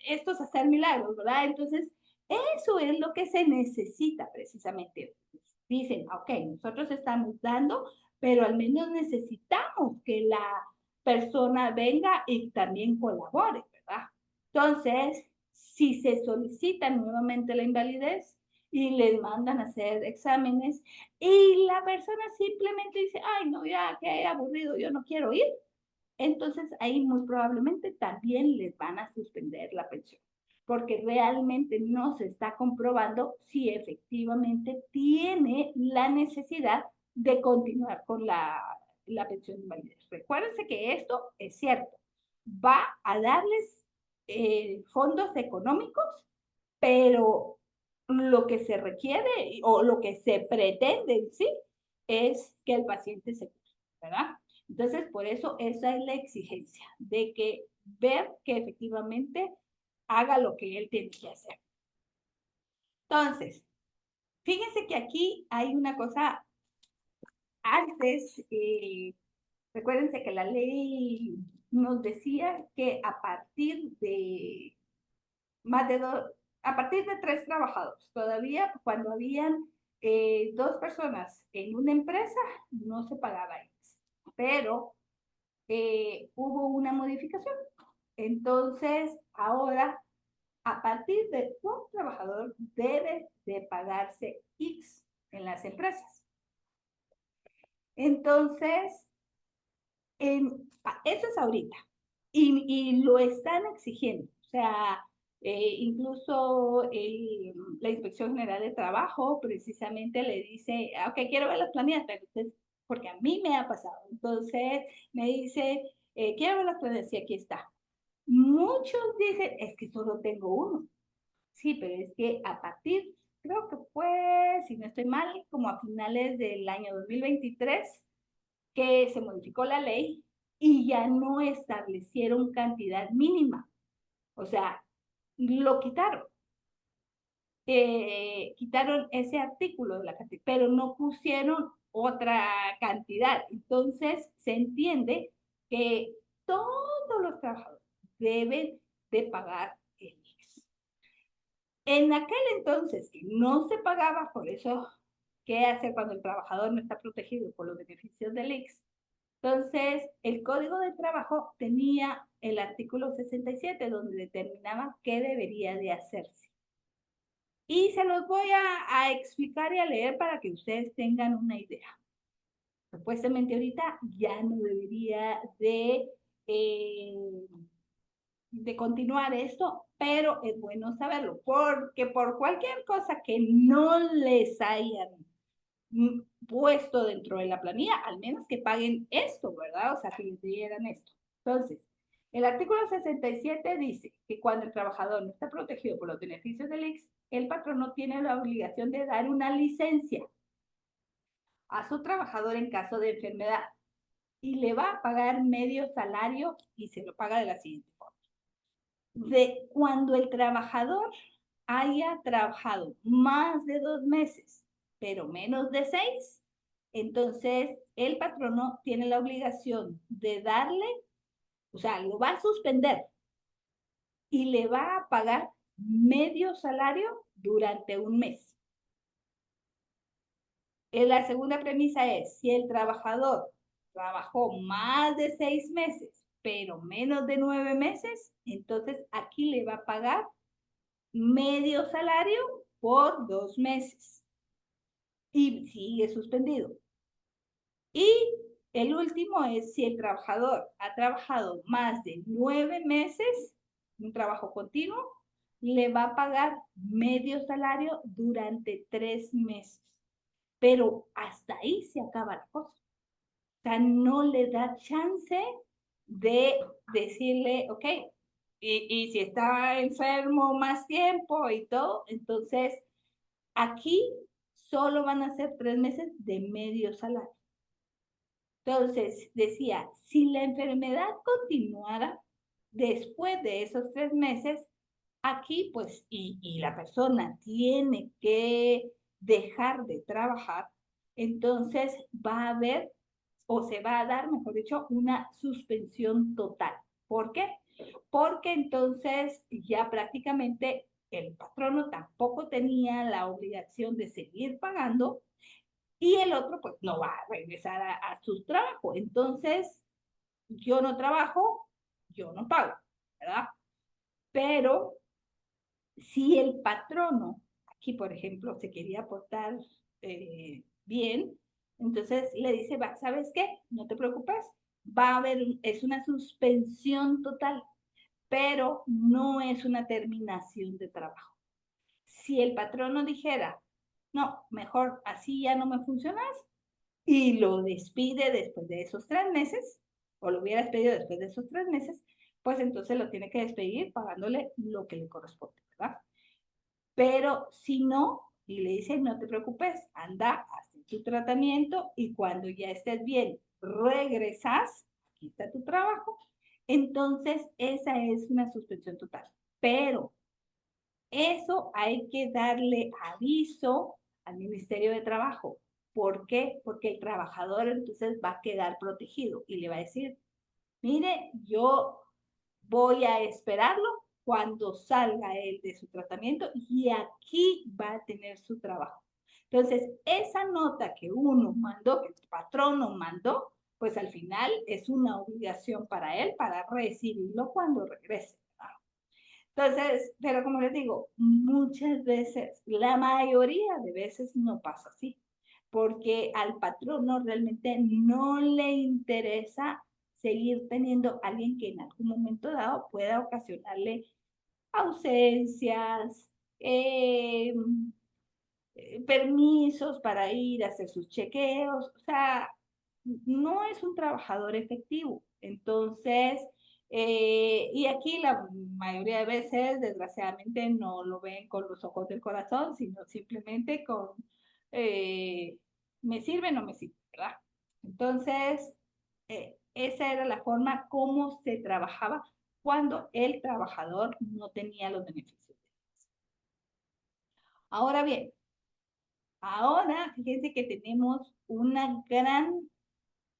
estos hacer milagros, ¿verdad? Entonces, eso es lo que se necesita precisamente. Dicen, ok, nosotros estamos dando, pero al menos necesitamos que la persona venga y también colabore, ¿verdad? Entonces, si se solicita nuevamente la invalidez y les mandan a hacer exámenes y la persona simplemente dice, ay, no, ya, qué aburrido, yo no quiero ir, entonces ahí muy probablemente también les van a suspender la pensión, porque realmente no se está comprobando si efectivamente tiene la necesidad de continuar con la pensión de invalidez. Recuérdense que esto es cierto, va a darles fondos económicos, pero lo que se requiere o lo que se pretende en sí es que el paciente se cure, ¿verdad? Entonces, por eso esa es la exigencia, de que ver que efectivamente haga lo que él tiene que hacer. Entonces, fíjense que aquí hay una cosa antes, recuérdense que la ley nos decía que a partir de más de dos, a partir de 3 trabajadores, todavía cuando habían 2 personas en una empresa, no se pagaba IMSS, pero hubo una modificación. Entonces, ahora, a partir de un trabajador, debe de pagarse X en las empresas. Entonces, eso es ahorita. Y lo están exigiendo. O sea, incluso la Inspección General de Trabajo precisamente le dice, ok, quiero ver las planillas, porque a mí me ha pasado. Entonces me dice, quiero ver las planillas, y aquí está. Muchos dicen, es que solo tengo uno. Sí, pero es que a partir, creo que fue, si no estoy mal, como a finales del año 2023, que se modificó la ley y ya no establecieron cantidad mínima. O sea, lo quitaron. Quitaron ese artículo de la cantidad, pero no pusieron otra cantidad. Entonces, se entiende que todos los trabajadores deben de pagar el IX. En aquel entonces que no se pagaba, por eso, ¿qué hace cuando el trabajador no está protegido por los beneficios del IX? Entonces, el Código de Trabajo tenía el artículo 67 donde determinaba qué debería de hacerse. Y se los voy a explicar y a leer para que ustedes tengan una idea. Supuestamente ahorita ya no debería de continuar esto, pero es bueno saberlo, porque por cualquier cosa que no les hayan puesto dentro de la planilla, al menos que paguen esto, ¿verdad? O sea, que les dieran esto. Entonces, el artículo 67 dice que cuando el trabajador no está protegido por los beneficios del IX, el patrono tiene la obligación de dar una licencia a su trabajador en caso de enfermedad y le va a pagar medio salario y se lo paga de la siguiente forma. De cuando el trabajador haya trabajado más de 2 meses, pero menos de 6, entonces el patrono tiene la obligación de darle, o sea, lo va a suspender y le va a pagar medio salario durante un mes. La segunda premisa es, si el trabajador trabajó más de 6 meses, pero menos de 9 meses, entonces aquí le va a pagar medio salario por 2 meses y sigue suspendido. Y el último es si el trabajador ha trabajado más de 9 meses, un trabajo continuo, le va a pagar medio salario durante 3 meses. Pero hasta ahí se acaba la cosa. O sea, no le da chance de decirle, ok, y si está enfermo más tiempo y todo, entonces aquí solo van a ser 3 meses de medio salario. Entonces, decía, si la enfermedad continuara después de esos 3 meses, aquí pues, y la persona tiene que dejar de trabajar, entonces va a haber, o se va a dar, mejor dicho, una suspensión total. ¿Por qué? Porque entonces ya prácticamente el patrono tampoco tenía la obligación de seguir pagando y el otro pues no va a regresar a su trabajo. Entonces, yo no trabajo, yo no pago, ¿verdad? Pero si el patrono, aquí por ejemplo, se quería portar bien, entonces le dice, va, ¿sabes qué? No te preocupes, va a haber, es una suspensión total, pero no es una terminación de trabajo. Si el patrono dijera, no, mejor así ya no me funcionas, y lo despide después de esos 3 meses, o lo hubiera despedido después de esos 3 meses, pues entonces lo tiene que despedir pagándole lo que le corresponde, ¿verdad? Pero si no, y le dice, no te preocupes, anda, haz tu tratamiento y cuando ya estés bien, regresas, aquí está tu trabajo, entonces esa es una suspensión total. Pero eso hay que darle aviso al Ministerio de Trabajo. ¿Por qué? Porque el trabajador entonces va a quedar protegido y le va a decir, mire, yo voy a esperarlo cuando salga él de su tratamiento y aquí va a tener su trabajo. Entonces, esa nota que uno mandó, que el patrono mandó, pues al final es una obligación para él para recibirlo cuando regrese. Entonces, pero como les digo, muchas veces, la mayoría de veces no pasa así, porque al patrono realmente no le interesa seguir teniendo a alguien que en algún momento dado pueda ocasionarle ausencias, eh, permisos para ir a hacer sus chequeos, o sea, no es un trabajador efectivo. Entonces, y aquí la mayoría de veces, desgraciadamente, no lo ven con los ojos del corazón, sino simplemente con, eh, me sirve o no me sirve, ¿verdad? Entonces, esa era la forma como se trabajaba cuando el trabajador no tenía los beneficios. Ahora bien, ahora, fíjense que tenemos una gran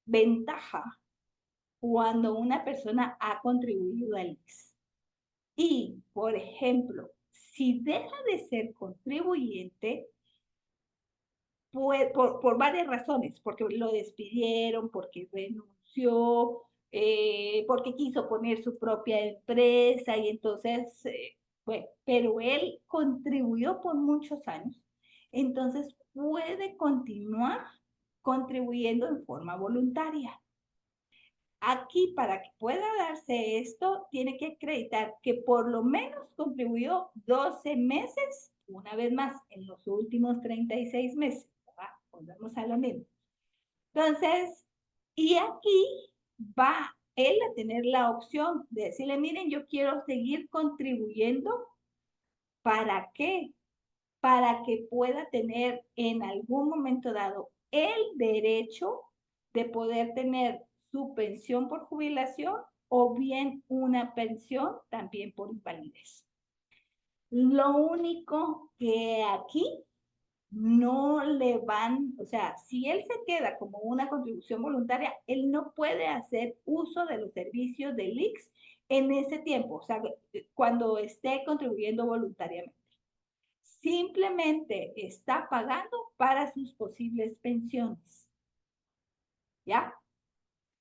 ventaja cuando una persona ha contribuido al IX. Y, por ejemplo, si deja de ser contribuyente, pues, por varias razones, porque lo despidieron, porque renunció, porque quiso poner su propia empresa y entonces, bueno, pero él contribuyó por muchos años, entonces puede continuar contribuyendo en forma voluntaria. Aquí, para que pueda darse esto, tiene que acreditar que por lo menos contribuyó 12 meses, una vez más, en los últimos 36 meses. Volvemos a lo mismo. Entonces, y aquí va él a tener la opción de decirle, miren, yo quiero seguir contribuyendo. ¿Para qué? Para que pueda tener en algún momento dado el derecho de poder tener su pensión por jubilación o bien una pensión también por invalidez. Lo único que aquí no le van, o sea, si él se queda como una contribución voluntaria, él no puede hacer uso de los servicios del IX en ese tiempo, o sea, cuando esté contribuyendo voluntariamente. Simplemente está pagando para sus posibles pensiones. ¿Ya?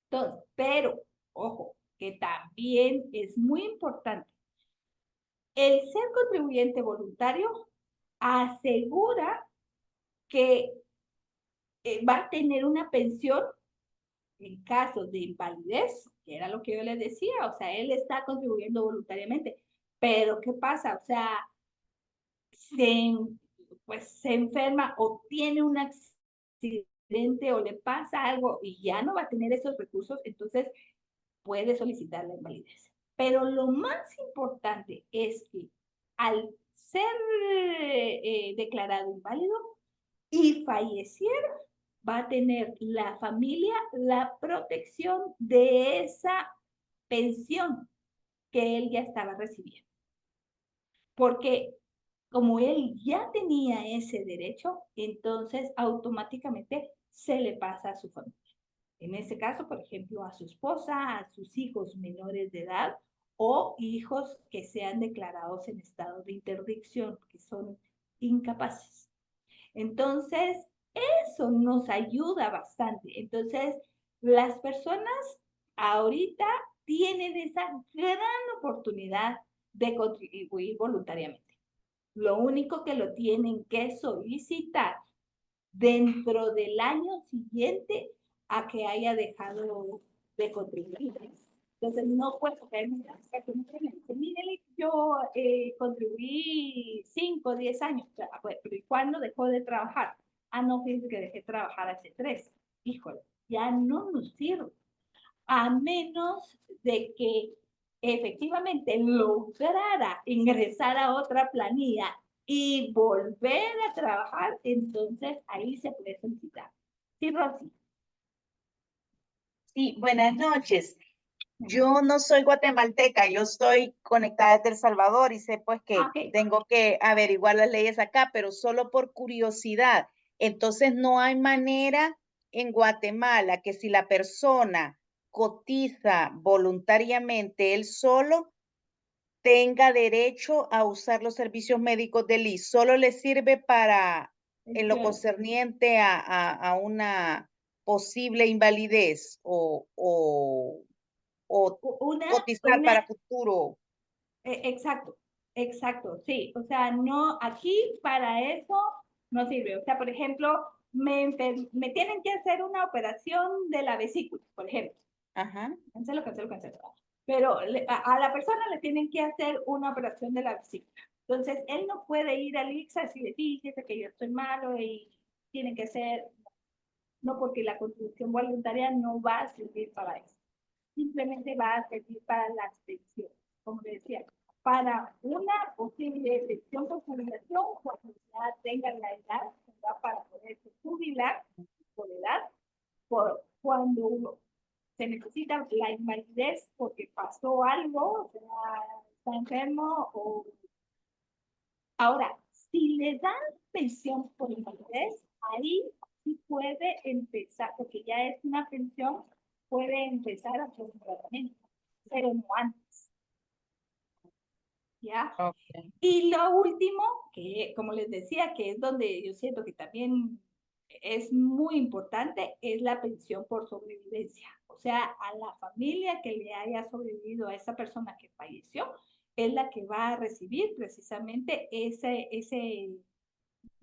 Entonces, pero, ojo, que también es muy importante. El ser contribuyente voluntario asegura que va a tener una pensión en caso de invalidez, que era lo que yo les decía, o sea, él está contribuyendo voluntariamente, pero ¿qué pasa? O sea, se enferma o tiene un accidente o le pasa algo y ya no va a tener esos recursos, entonces puede solicitar la invalidez. Pero lo más importante es que al ser declarado inválido, y falleciera, va a tener la familia la protección de esa pensión que él ya estaba recibiendo. Porque como él ya tenía ese derecho, entonces automáticamente se le pasa a su familia. En ese caso, por ejemplo, a su esposa, a sus hijos menores de edad o hijos que sean declarados en estado de interdicción, que son incapaces. Entonces, eso nos ayuda bastante. Entonces, las personas ahorita tienen esa gran oportunidad de contribuir voluntariamente. Lo único que lo tienen que solicitar dentro del año siguiente a que haya dejado de contribuir. Entonces, no puedo caer mire, yo contribuí 5 o 10 años, pero ¿y cuándo dejó de trabajar? Ah, no, fíjense que dejé de trabajar hace 3. Híjole, ya no nos sirve, a menos de que efectivamente lograra ingresar a otra planilla y volver a trabajar, entonces ahí se puede solicitar. Sí, Rosy. Sí, buenas noches. Yo no soy guatemalteca, yo estoy conectada desde El Salvador y sé pues que Ok. tengo que averiguar las leyes acá, pero solo por curiosidad. Entonces no hay manera en Guatemala que si la persona cotiza voluntariamente él solo tenga derecho a usar los servicios médicos del ISSSTE. Solo le sirve para en lo concerniente a una posible invalidez o cotizar Una para futuro. Exacto, exacto, sí. O sea, no, aquí para eso no sirve. O sea, por ejemplo, me tienen que hacer una operación de la vesícula, por ejemplo. Ajá. Cancelo, cancelo, cancelo. Pero a la persona le tienen que hacer una operación de la vesícula. Entonces, él no puede ir al ICSA y decir, fíjese que yo estoy malo y tienen que ser, no, porque la contribución voluntaria no va a servir para eso. Simplemente va a servir para las pensiones, como decía, para una posible pensión por jubilación cuando ya tengan la edad para poderse jubilar por edad, cuando uno se necesita la invalidez porque pasó algo, o sea, está enfermo o... Ahora, si le dan pensión por invalidez, ahí sí puede empezar, porque ya es una pensión, puede empezar a hacer un tratamiento, pero no antes. ¿Ya? Okay. Y lo último, que como les decía, que es donde yo siento que también es muy importante, es la pensión por sobrevivencia. O sea, a la familia que le haya sobrevivido a esa persona que falleció, es la que va a recibir precisamente ese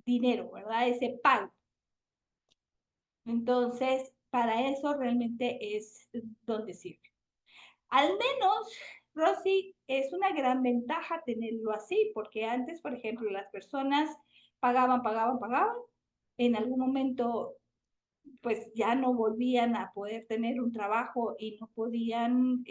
dinero, ¿verdad? Ese pago. Entonces, para eso realmente es donde sirve. Al menos, Rosy, es una gran ventaja tenerlo así, porque antes, por ejemplo, las personas pagaban, pagaban, pagaban. En algún momento, pues ya no volvían a poder tener un trabajo y no podían,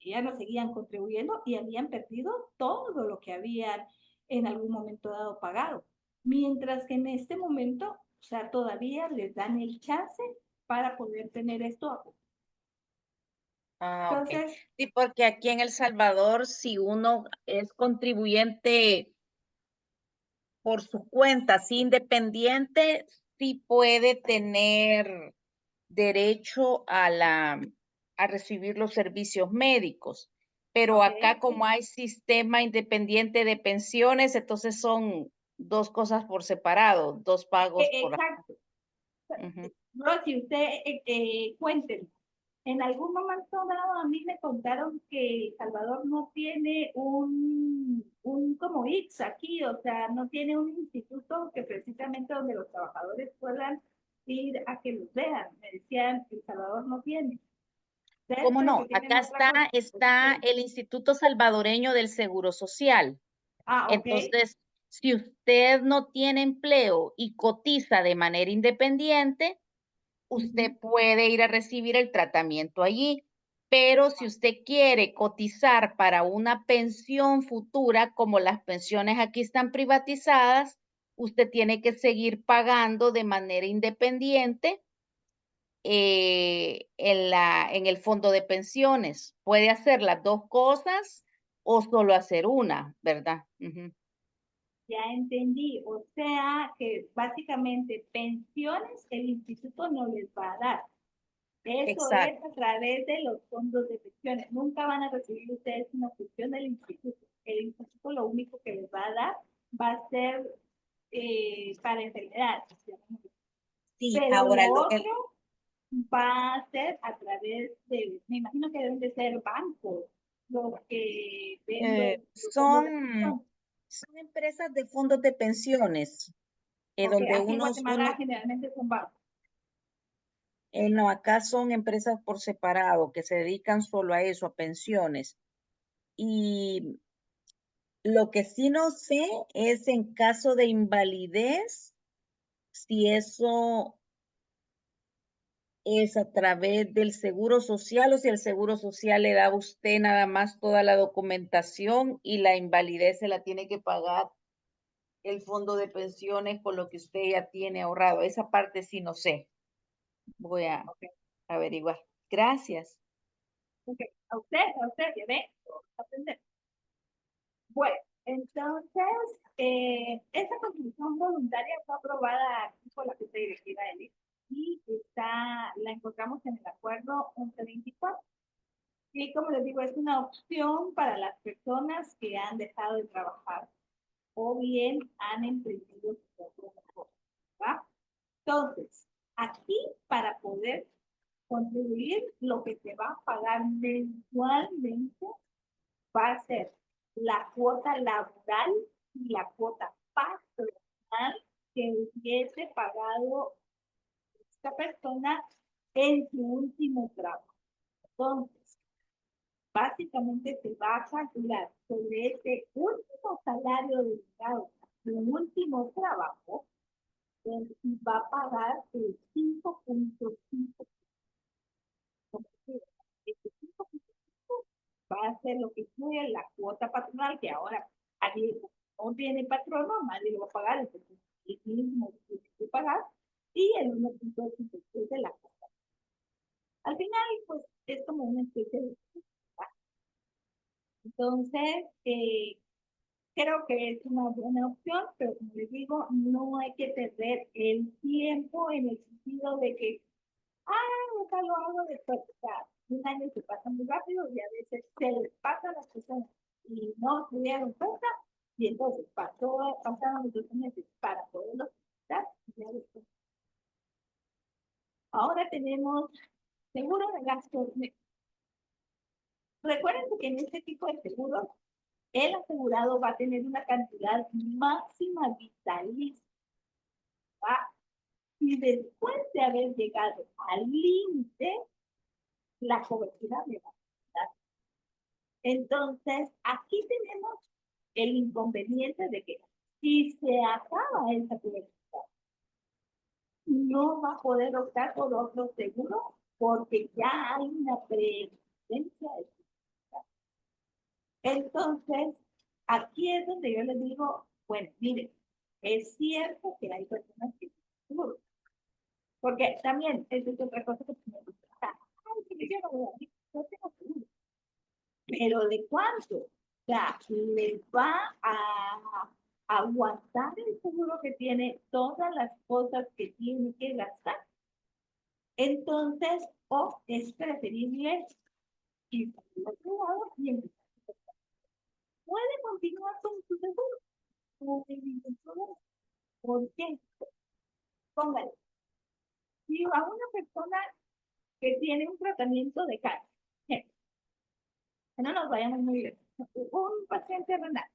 ya no seguían contribuyendo y habían perdido todo lo que habían en algún momento dado pagado. Mientras que en este momento, o sea, todavía les dan el chance para poder tener esto. Ah, ok. Entonces, Sí, porque aquí en El Salvador, si uno es contribuyente por su cuenta, así independiente, sí puede tener derecho a recibir los servicios médicos. Pero ok. acá como hay sistema independiente de pensiones, entonces son dos cosas por separado, dos pagos por... Exacto. Ujú. Rosy, usted cuénteme. En algún momento dado a mí me contaron que Salvador no tiene un como IX aquí, o sea, no tiene un instituto que precisamente donde los trabajadores puedan ir a que los vean. Me decían que El Salvador no tiene. Ustedes ¿Cómo creo que no? tienen Acá otra cosa. está el Instituto Salvadoreño del Seguro Social. Ah, ok. Entonces, si usted no tiene empleo y cotiza de manera independiente, usted puede ir a recibir el tratamiento allí. Pero si usted quiere cotizar para una pensión futura, como las pensiones aquí están privatizadas, usted tiene que seguir pagando de manera independiente en el fondo de pensiones. Puede hacer las dos cosas o solo hacer una, ¿verdad? Ujú. Ya entendí. O sea que básicamente pensiones el instituto no les va a dar. Eso es Exacto. a través de los fondos de pensiones. Nunca van a recibir ustedes una pensión del instituto. El instituto lo único que les va a dar va a ser para enfermedades. Sí, Pero ahora lo otro va a ser a través de, me imagino que deben de ser bancos los que ven los fondos de pensión. son empresas de fondos de pensiones, Porque donde aquí en uno, Guatemala generalmente son bancos. no, acá son empresas por separado que se dedican solo a eso, a pensiones. Y lo que sí no sé es en caso de invalidez, si eso es a través del seguro social o si el seguro social le da a usted nada más toda la documentación y la invalidez se la tiene que pagar el fondo de pensiones con lo que usted ya tiene ahorrado. Esa parte sí no sé. Voy a averiguar. Gracias. Okay. A usted, ya ve, aprender. Bueno, entonces, esta contribución voluntaria fue aprobada aquí por la Junta Directiva del ICE y la encontramos en el acuerdo 1124. Y como les digo, es una opción para las personas que han dejado de trabajar o bien han emprendido su propio negocio, ¿va? Entonces, aquí para poder contribuir, lo que se va a pagar mensualmente va a ser la cuota laboral y la cuota patronal que hubiese pagado esta persona en su último trabajo. Entonces, básicamente se va a calcular sobre este último salario dedicado a su último trabajo, y va a pagar el 5.5%. Este 5.5 va a ser lo que incluye la cuota patronal, que ahora aquí no tiene patrono, nadie lo va a pagar, entonces el mismo tiene que pagar, y el 1.86 de la cuota. Al final, pues es como una especie de... Entonces, creo que es una buena opción, pero como les digo, no hay que perder el tiempo en el sentido de que, ahorita lo hago después. O sea, un año se pasa muy rápido y a veces se les pasa a las personas y no se dieron cuenta, y entonces pasaron los 2 meses para poderlo quitar y ya después. Ahora tenemos seguro de gastos. Recuerden que en este tipo de seguros, el asegurado va a tener una cantidad máxima vitalicia. Y después de haber llegado al límite, la cobertura me va a dar. Entonces, aquí tenemos el inconveniente de que si se acaba esa cobertura, no va a poder optar por otro seguro porque ya hay una preexistencia. Entonces, aquí es donde yo les digo, bueno, miren, es cierto que hay personas que tienen seguro, porque también es otra cosa que me gusta. Ay, pero yo no voy a ir, no tengo seguro. Pero ¿de cuánto? O sea, les va a aguantar el seguro que tiene todas las cosas que tiene que gastar. Entonces, o es preferible ir al otro lado y empezar. Puede continuar con su seguro. No hay ningún problema. ¿Por qué? Póngale. Si a una persona que tiene un tratamiento de cáncer, que no nos vayamos muy bien, un paciente renal,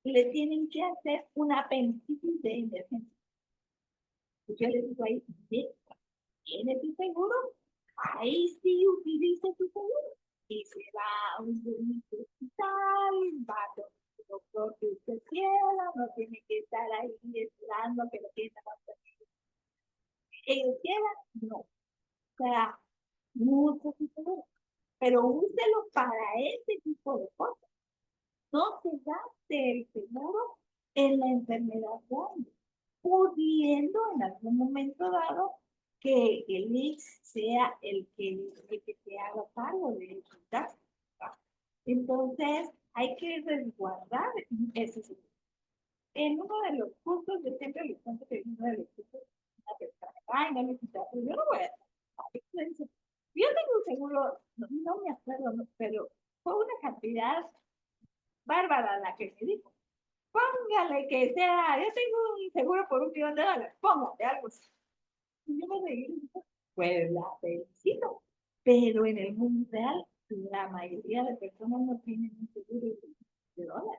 le tienen que hacer una apendicitis de emergencia. Yo le digo ahí, ¿tiene su seguro? Ahí sí utilice su seguro. Y se va a un hospital, va a todo el doctor que usted quiera, no tiene que estar ahí esperando que lo atiendan hasta que ellos quieran, no. O sea, mucho su seguro. Pero úselo para ese tipo de cosas. No se gaste el seguro en la enfermedad grande, pudiendo en algún momento dado que el IX sea el que se haga cargo de eso. Entonces, hay que resguardar ese seguro. En uno de los cursos, yo siempre les cuento que en uno de los cursos, una persona, ay, no necesitas, yo no voy a hacer. Yo tengo un seguro, no me acuerdo, pero fue una cantidad bárbara la que me dijo. Póngale que sea, yo tengo un seguro por $1.000.000, póngale algo así. Y yo me reí, pues la felicito. Pero en el mundo real, la mayoría de personas no tienen un seguro de $1.000.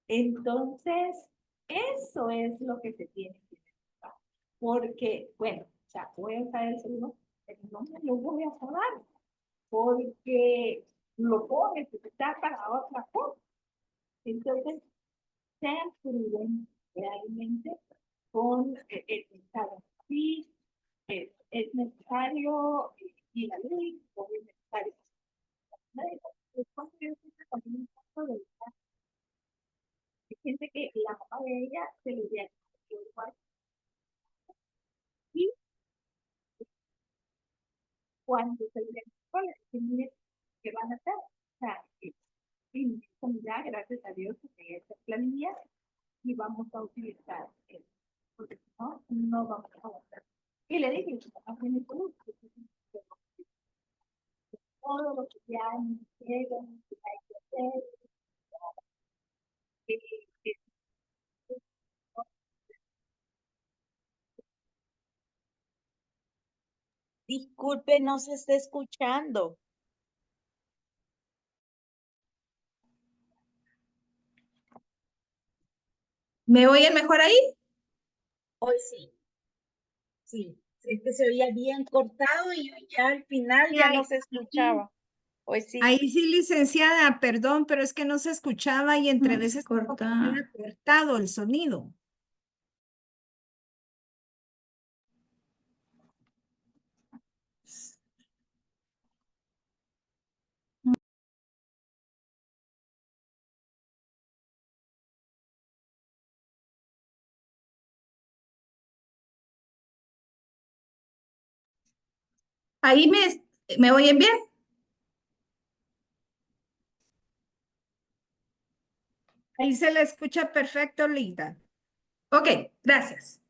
Entonces, eso es lo que se tiene que pensar. Porque, bueno, o sea, voy a usar el seguro, pero no me lo voy a pagar, porque lo puedo necesitar para otra cosa. Entonces, sean prudentes realmente con el pensado. Sí, es necesario, y la ley, o es necesario. Hay gente que la mamá de ella se le diagnosticó igual. Y cuando se le diagnosticó, le dije, mire, ¿qué van a hacer? O sea, y ya, gracias a Dios, que esta planilla y vamos a utilizar eso, porque si no, no vamos a avanzar. Y le dije, hacen el producto, todo lo que ya nos llegan, que hay que hacer, que, que, Disculpe, no se está escuchando. ¿Me oyen mejor ahí? Hoy sí, sí. Es que se oía bien cortado y ya al final ya no se escuchaba. Hoy sí. Ahí sí, licenciada, perdón, pero es que no se escuchaba y entre veces Corta. había cortado el sonido. ¿Ahí me oyen bien? Ahí se le escucha perfecto, Linda. Ok, gracias.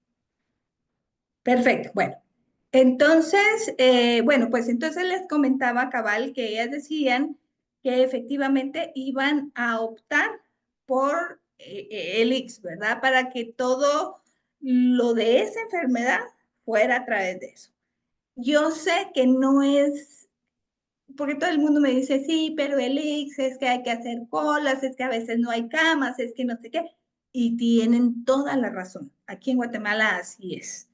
Perfecto, bueno. Entonces, bueno, pues entonces les comentaba, cabal, que ellas decían que efectivamente iban a optar por el IX, ¿verdad? Para que todo lo de esa enfermedad fuera a través de eso. Yo sé que no es, porque todo el mundo me dice, sí, pero el IX es que hay que hacer colas, es que a veces no hay camas, es que no sé qué, y tienen toda la razón. Aquí en Guatemala así es.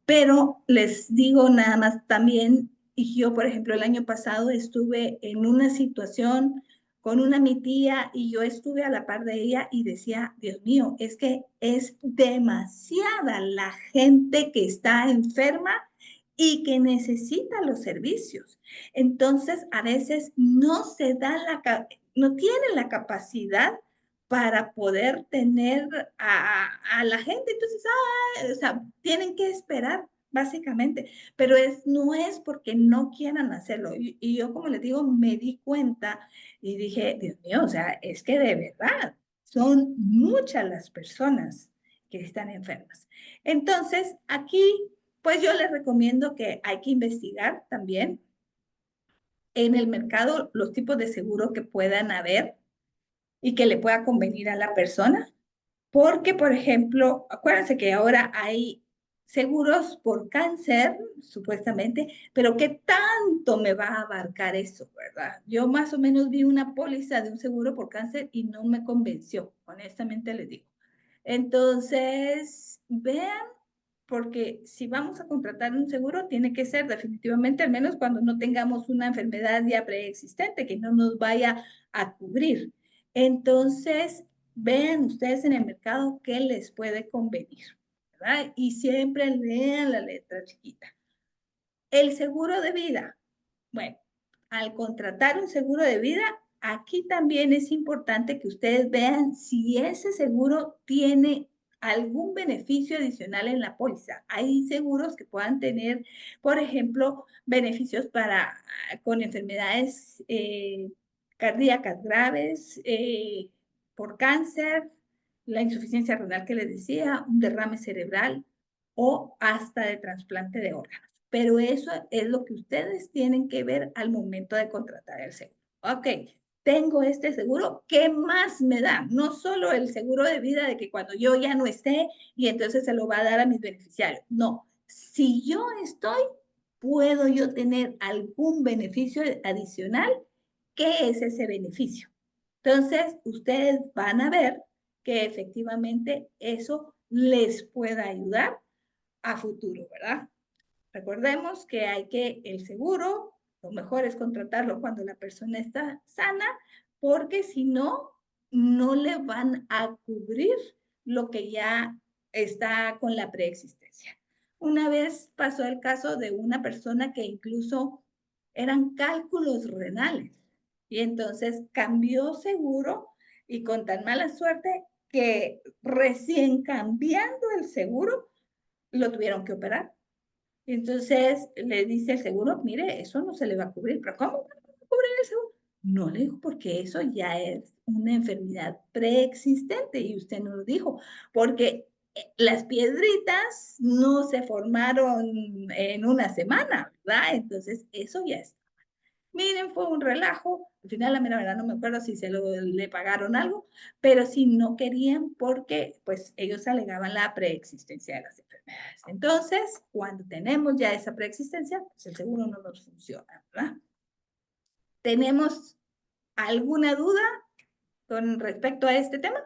Pero les digo nada más también, y yo, por ejemplo, el año pasado estuve en una situación con una mi tía y yo estuve a la par de ella y decía, Dios mío, es que es demasiada la gente que está enferma y que necesita los servicios. Entonces, a veces no se da no tienen la capacidad para poder tener a la gente. Entonces, o sea, tienen que esperar, básicamente, pero no es porque no quieran hacerlo. Y yo, como les digo, me di cuenta y dije, Dios mío, o sea, es que de verdad son muchas las personas que están enfermas. Entonces, aquí, pues yo les recomiendo que hay que investigar también en el mercado los tipos de seguro que puedan haber y que le pueda convenir a la persona. Porque, por ejemplo, acuérdense que ahora hay seguros por cáncer, supuestamente, pero ¿qué tanto me va a abarcar eso, verdad? Yo más o menos vi una póliza de un seguro por cáncer y no me convenció, honestamente les digo. Entonces, vean, porque si vamos a contratar un seguro, tiene que ser definitivamente, al menos cuando no tengamos una enfermedad ya preexistente que no nos vaya a cubrir. Entonces, vean ustedes en el mercado qué les puede convenir, ¿verdad? Y siempre lean la letra chiquita. El seguro de vida. Bueno, al contratar un seguro de vida, aquí también es importante que ustedes vean si ese seguro tiene algún beneficio adicional en la póliza. Hay seguros que puedan tener, por ejemplo, beneficios para con enfermedades cardíacas graves, por cáncer, la insuficiencia renal que les decía, un derrame cerebral o hasta de trasplante de órganos. Pero eso es lo que ustedes tienen que ver al momento de contratar el seguro. Ok, tengo este seguro, ¿qué más me da? No solo el seguro de vida de que cuando yo ya no esté y entonces se lo va a dar a mis beneficiarios. No, si yo estoy, ¿puedo yo tener algún beneficio adicional? ¿Qué es ese beneficio? Entonces, ustedes van a ver que efectivamente eso les pueda ayudar a futuro, ¿verdad? Recordemos que el seguro, lo mejor es contratarlo cuando la persona está sana, porque si no, no le van a cubrir lo que ya está con la preexistencia. Una vez pasó el caso de una persona que incluso eran cálculos renales y entonces cambió seguro y con tan mala suerte que recién cambiando el seguro lo tuvieron que operar. Entonces le dice el seguro, mire, eso no se le va a cubrir. ¿Pero cómo no va a cubrir el seguro? No le dijo, porque eso ya es una enfermedad preexistente y usted no lo dijo, porque las piedritas no se formaron en una semana, ¿verdad? Entonces eso ya es. Miren, fue un relajo. Al final, la mera verdad, no me acuerdo si le pagaron algo, pero si no querían porque, pues, ellos alegaban la preexistencia de las enfermedades. Entonces, cuando tenemos ya esa preexistencia, pues el seguro no nos funciona, ¿verdad? ¿Tenemos alguna duda con respecto a este tema?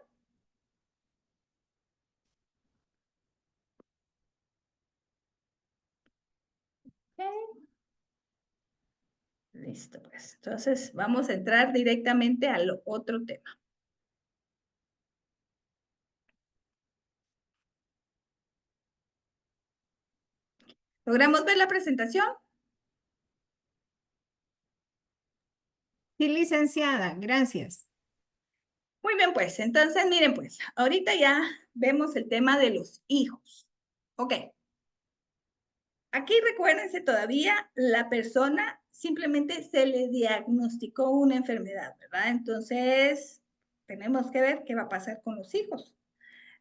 Okay. Listo, pues. Entonces, vamos a entrar directamente al otro tema. ¿Logramos ver la presentación? Sí, licenciada, gracias. Muy bien, pues, entonces miren, pues, ahorita ya vemos el tema de los hijos. Ok. Aquí recuérdense todavía, la persona simplemente se le diagnosticó una enfermedad, ¿verdad? Entonces, tenemos que ver qué va a pasar con los hijos.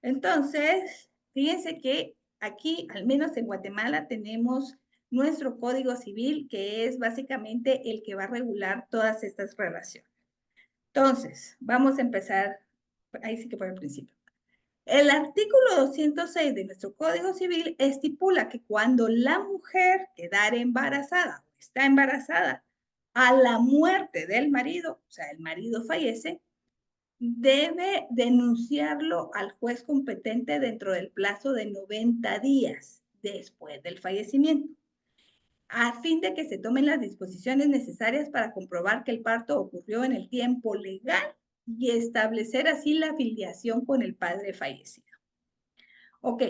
Entonces, fíjense que aquí, al menos en Guatemala, tenemos nuestro Código Civil, que es básicamente el que va a regular todas estas relaciones. Entonces, vamos a empezar, ahí sí que por el principio. El artículo 206 de nuestro Código Civil estipula que cuando la mujer quedara embarazada o está embarazada a la muerte del marido, o sea, el marido fallece, debe denunciarlo al juez competente dentro del plazo de 90 días después del fallecimiento, a fin de que se tomen las disposiciones necesarias para comprobar que el parto ocurrió en el tiempo legal y establecer así la filiación con el padre fallecido. Ok,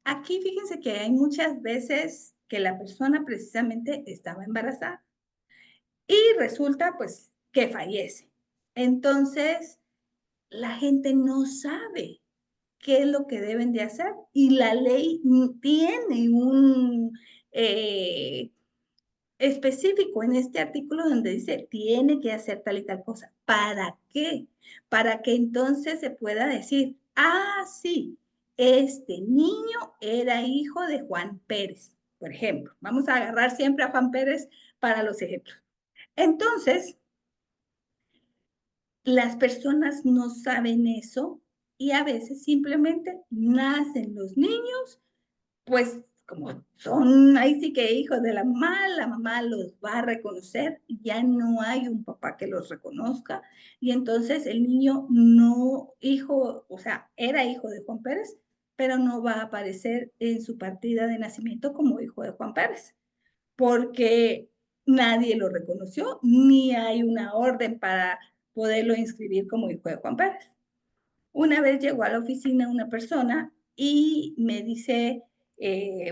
aquí fíjense que hay muchas veces que la persona precisamente estaba embarazada y resulta pues que fallece. Entonces, la gente no sabe qué es lo que deben de hacer y la ley tiene un específico en este artículo donde dice tiene que hacer tal y tal cosa. ¿Para qué? Para que entonces se pueda decir, ah, sí, este niño era hijo de Juan Pérez, por ejemplo. Vamos a agarrar siempre a Juan Pérez para los ejemplos. Entonces, las personas no saben eso y a veces simplemente nacen los niños, pues como son ahí sí que hijos de la mamá los va a reconocer, ya no hay un papá que los reconozca y entonces el niño no hijo, o sea, era hijo de Juan Pérez, pero no va a aparecer en su partida de nacimiento como hijo de Juan Pérez, porque nadie lo reconoció, ni hay una orden para poderlo inscribir como hijo de Juan Pérez. Una vez llegó a la oficina una persona y me dice,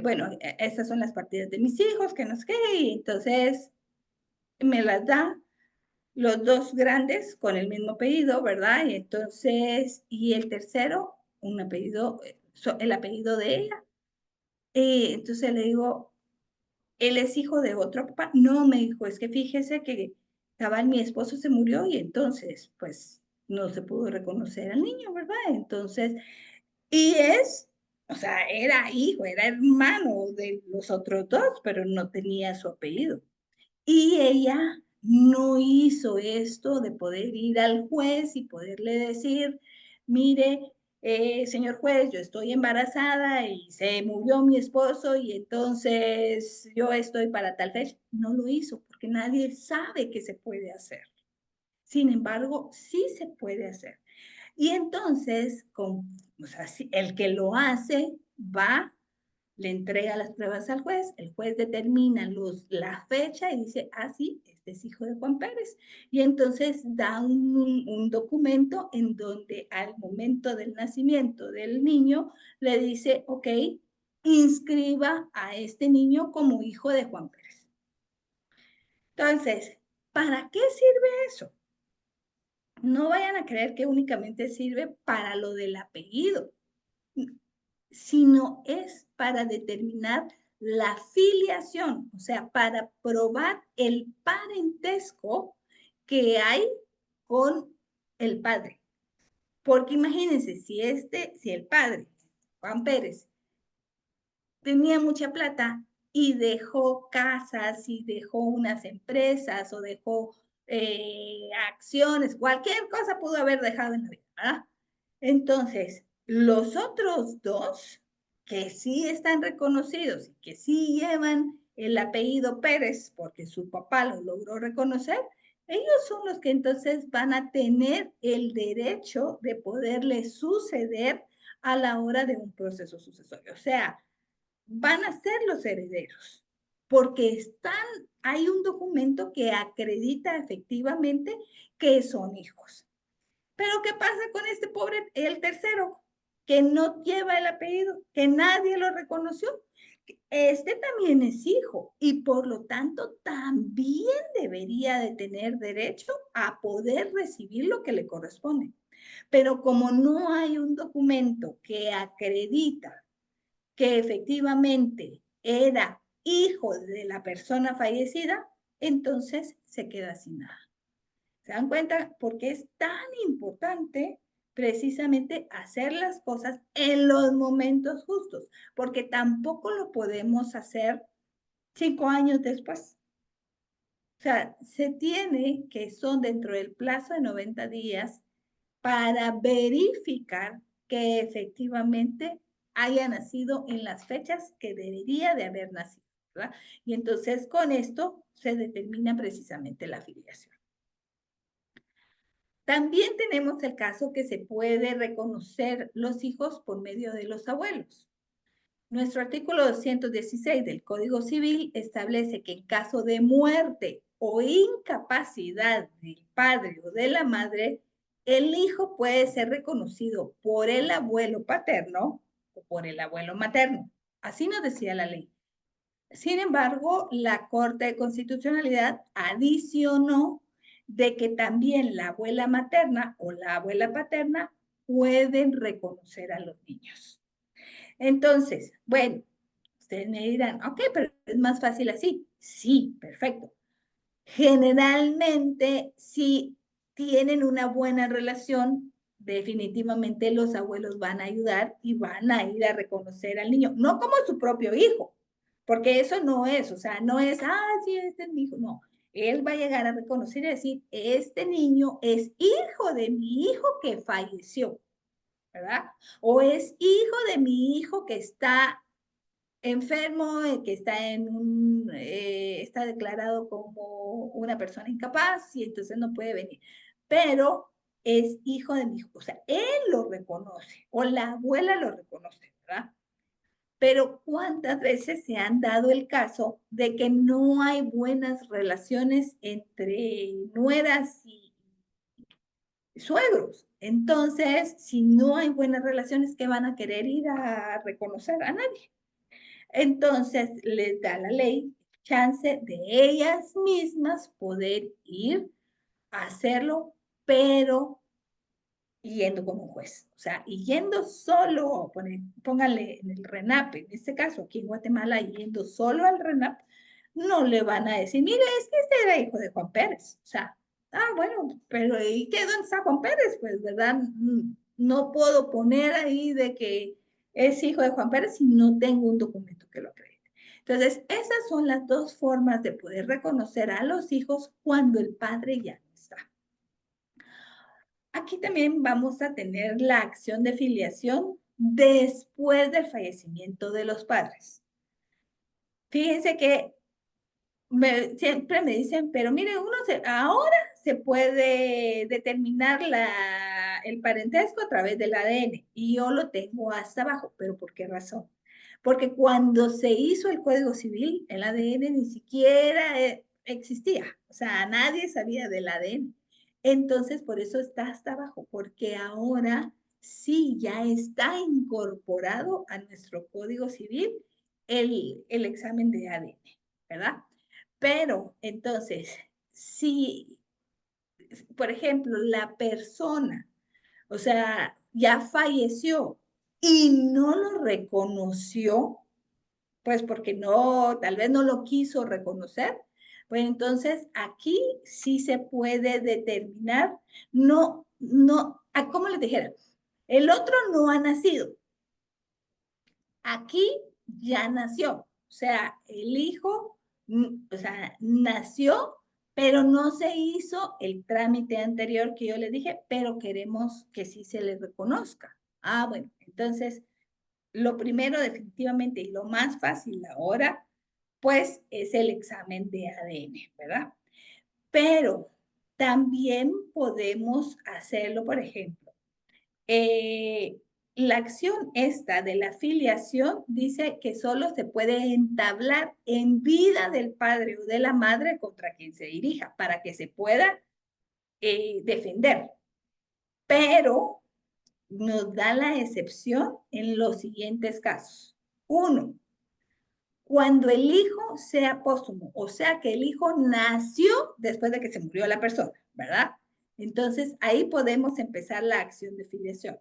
bueno, estas son las partidas de mis hijos, que no sé qué, y entonces me las da los dos grandes con el mismo apellido, ¿verdad? Y entonces, y el tercero, un apellido, el apellido de ella. Entonces le digo, ¿él es hijo de otro papá? No, me dijo, es que fíjese que cabal mi esposo se murió y entonces, pues, no se pudo reconocer al niño, ¿verdad? Entonces, y o sea, era hijo, era hermano de los otros dos, pero no tenía su apellido. Y ella no hizo esto de poder ir al juez y poderle decir, mire, señor juez, yo estoy embarazada y se murió mi esposo y entonces yo estoy para tal fecha. No lo hizo porque nadie sabe que se puede hacer. Sin embargo, sí se puede hacer. Y entonces, o sea, el que lo hace va, le entrega las pruebas al juez, el juez determina la fecha y dice, ah, sí, este es hijo de Juan Pérez. Y entonces da un documento en donde al momento del nacimiento del niño le dice, ok, inscriba a este niño como hijo de Juan Pérez. Entonces, ¿para qué sirve eso? No vayan a creer que únicamente sirve para lo del apellido, sino es para determinar la filiación, o sea, para probar el parentesco que hay con el padre. Porque imagínense, si el padre, Juan Pérez, tenía mucha plata y dejó casas y dejó unas empresas o dejó acciones, cualquier cosa pudo haber dejado en la vida, ¿verdad? Entonces, los otros dos que sí están reconocidos y que sí llevan el apellido Pérez porque su papá lo logró reconocer, ellos son los que entonces van a tener el derecho de poderle suceder a la hora de un proceso sucesorio. O sea, van a ser los herederos, porque hay un documento que acredita efectivamente que son hijos. Pero ¿qué pasa con este pobre, el tercero, que no lleva el apellido, que nadie lo reconoció? Este también es hijo y por lo tanto también debería de tener derecho a poder recibir lo que le corresponde. Pero como no hay un documento que acredita que efectivamente era hijo de la persona fallecida, entonces se queda sin nada. ¿Se dan cuenta? Porque es tan importante precisamente hacer las cosas en los momentos justos, porque tampoco lo podemos hacer 5 años después. O sea, se tiene que son dentro del plazo de 90 días para verificar que efectivamente haya nacido en las fechas que debería de haber nacido, ¿verdad? Y entonces con esto se determina precisamente la filiación. También tenemos el caso que se puede reconocer los hijos por medio de los abuelos. Nuestro artículo 216 del Código Civil establece que en caso de muerte o incapacidad del padre o de la madre, el hijo puede ser reconocido por el abuelo paterno o por el abuelo materno. Así nos decía la ley. Sin embargo, la Corte de Constitucionalidad adicionó de que también la abuela materna o la abuela paterna pueden reconocer a los niños. Entonces, bueno, ustedes me dirán, ok, pero es más fácil así. Sí, perfecto. Generalmente, si tienen una buena relación, definitivamente los abuelos van a ayudar y van a ir a reconocer al niño, no como su propio hijo, porque eso no es, o sea, no es, sí, este es mi hijo, no. Él va a llegar a reconocer y decir, este niño es hijo de mi hijo que falleció, ¿verdad? O es hijo de mi hijo que está enfermo, que está declarado como una persona incapaz y entonces no puede venir. Pero es hijo de mi hijo, o sea, él lo reconoce o la abuela lo reconoce, ¿verdad? Pero ¿cuántas veces se han dado el caso de que no hay buenas relaciones entre nueras y suegros? Entonces, si no hay buenas relaciones, ¿qué van a querer ir a reconocer? A nadie. Entonces, les da la ley chance de ellas mismas poder ir hacerlo, pero yendo con un juez. O sea, y yendo solo, pónganle en el RENAP, en este caso, aquí en Guatemala, yendo solo al RENAP, no le van a decir, mire, es que este era hijo de Juan Pérez. O sea, bueno, pero ¿y qué? ¿Dónde está Juan Pérez? Pues, ¿verdad? No puedo poner ahí de que es hijo de Juan Pérez si no tengo un documento que lo acredite. Entonces, esas son las dos formas de poder reconocer a los hijos cuando el padre ya no está. Aquí también vamos a tener la acción de filiación después del fallecimiento de los padres. Fíjense que siempre me dicen, pero mire, ahora se puede determinar el parentesco a través del ADN y yo lo tengo hasta abajo, pero ¿por qué razón? Porque cuando se hizo el Código Civil, el ADN ni siquiera existía, o sea, nadie sabía del ADN. Entonces, por eso está hasta abajo, porque ahora sí ya está incorporado a nuestro Código Civil el examen de ADN, ¿verdad? Pero entonces, si, por ejemplo, la persona, o sea, ya falleció y no lo reconoció, pues porque no, tal vez no lo quiso reconocer, pues entonces aquí sí se puede determinar, ¿cómo les dijera? El otro no ha nacido. Aquí ya nació, o sea, el hijo, o sea, nació, pero no se hizo el trámite anterior que yo les dije, pero queremos que sí se le reconozca. Bueno, entonces, lo primero definitivamente y lo más fácil ahora, pues es el examen de ADN, ¿verdad? Pero también podemos hacerlo, por ejemplo, la acción esta de la filiación dice que solo se puede entablar en vida del padre o de la madre contra quien se dirija para que se pueda defender. Pero nos da la excepción en los siguientes casos. 1, cuando el hijo sea póstumo, o sea que el hijo nació después de que se murió la persona, ¿verdad? Entonces ahí podemos empezar la acción de filiación.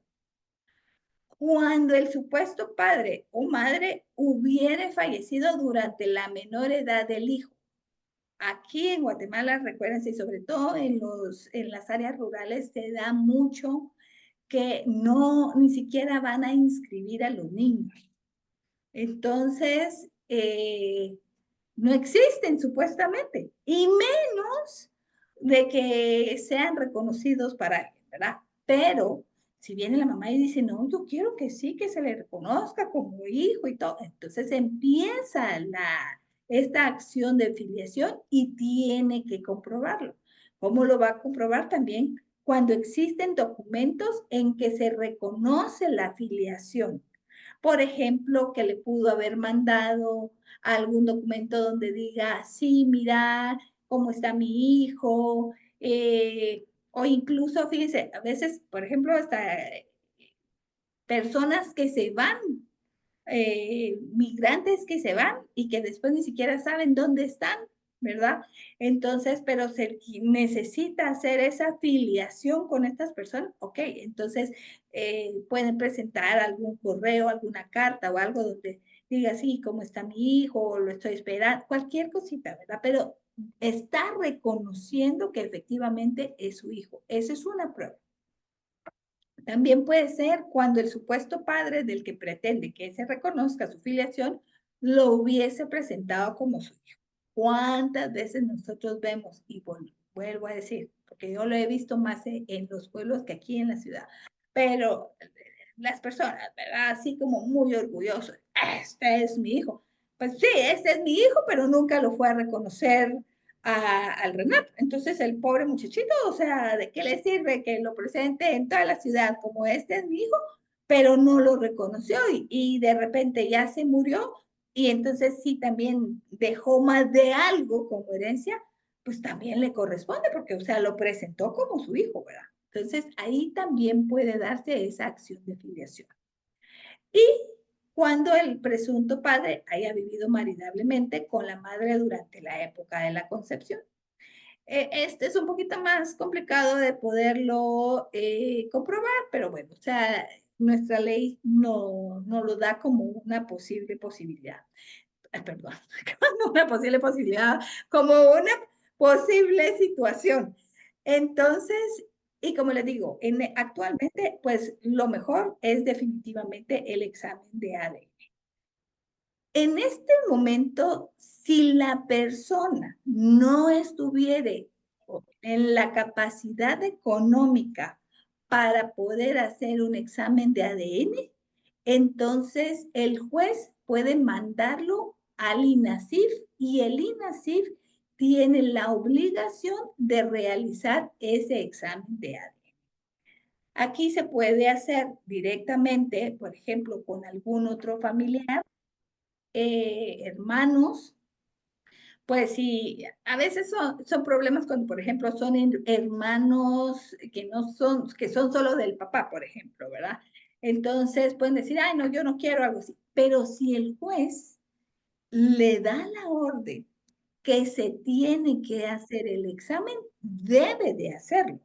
Cuando el supuesto padre o madre hubiere fallecido durante la menor edad del hijo. Aquí en Guatemala, recuérdense, y sobre todo en las áreas rurales, se da mucho que ni siquiera van a inscribir a los niños. Entonces, no existen supuestamente, y menos de que sean reconocidos para alguien, ¿verdad? Pero si viene la mamá y dice, no, yo quiero que sí, que se le reconozca como hijo y todo, entonces empieza esta acción de filiación y tiene que comprobarlo. ¿Cómo lo va a comprobar también? Cuando existen documentos en que se reconoce la filiación. Por ejemplo, que le pudo haber mandado algún documento donde diga, sí, mira cómo está mi hijo, o incluso, fíjense, a veces, por ejemplo, hasta personas que se van, migrantes que se van y que después ni siquiera saben dónde están, ¿verdad? Entonces, pero se necesita hacer esa afiliación con estas personas, ok, entonces pueden presentar algún correo, alguna carta o algo donde diga, sí, cómo está mi hijo, lo estoy esperando, cualquier cosita, ¿verdad? Pero está reconociendo que efectivamente es su hijo. Esa es una prueba. También puede ser cuando el supuesto padre del que pretende que se reconozca su filiación lo hubiese presentado como su hijo. ¿Cuántas veces nosotros vemos? Y bueno, vuelvo a decir, porque yo lo he visto más en los pueblos que aquí en la ciudad, pero las personas, ¿verdad? Así como muy orgullosos, este es mi hijo. Pues sí, este es mi hijo, pero nunca lo fue a reconocer al RENAP. Entonces el pobre muchachito, o sea, ¿de qué le sirve que lo presente en toda la ciudad como este es mi hijo? Pero no lo reconoció y de repente ya se murió y entonces sí también dejó más de algo como herencia, pues también le corresponde porque, o sea, lo presentó como su hijo, ¿verdad? Entonces ahí también puede darse esa acción de filiación. Y cuando el presunto padre haya vivido maridablemente con la madre durante la época de la concepción. Este es un poquito más complicado de poderlo comprobar, pero bueno, o sea, nuestra ley no lo da como una posible posibilidad. Perdón, como una posible posibilidad, como una posible situación. Entonces, y como les digo, actualmente, pues lo mejor es definitivamente el examen de ADN. En este momento, si la persona no estuviera en la capacidad económica para poder hacer un examen de ADN, entonces el juez puede mandarlo al INASIF y el INASIF tiene la obligación de realizar ese examen de ADN. Aquí se puede hacer directamente, por ejemplo, con algún otro familiar, hermanos, pues sí, a veces son problemas cuando, por ejemplo, son hermanos que son solo del papá, por ejemplo, ¿verdad? Entonces pueden decir, ay, no, yo no quiero algo así. Pero si el juez le da la orden que se tiene que hacer el examen, debe de hacerlo.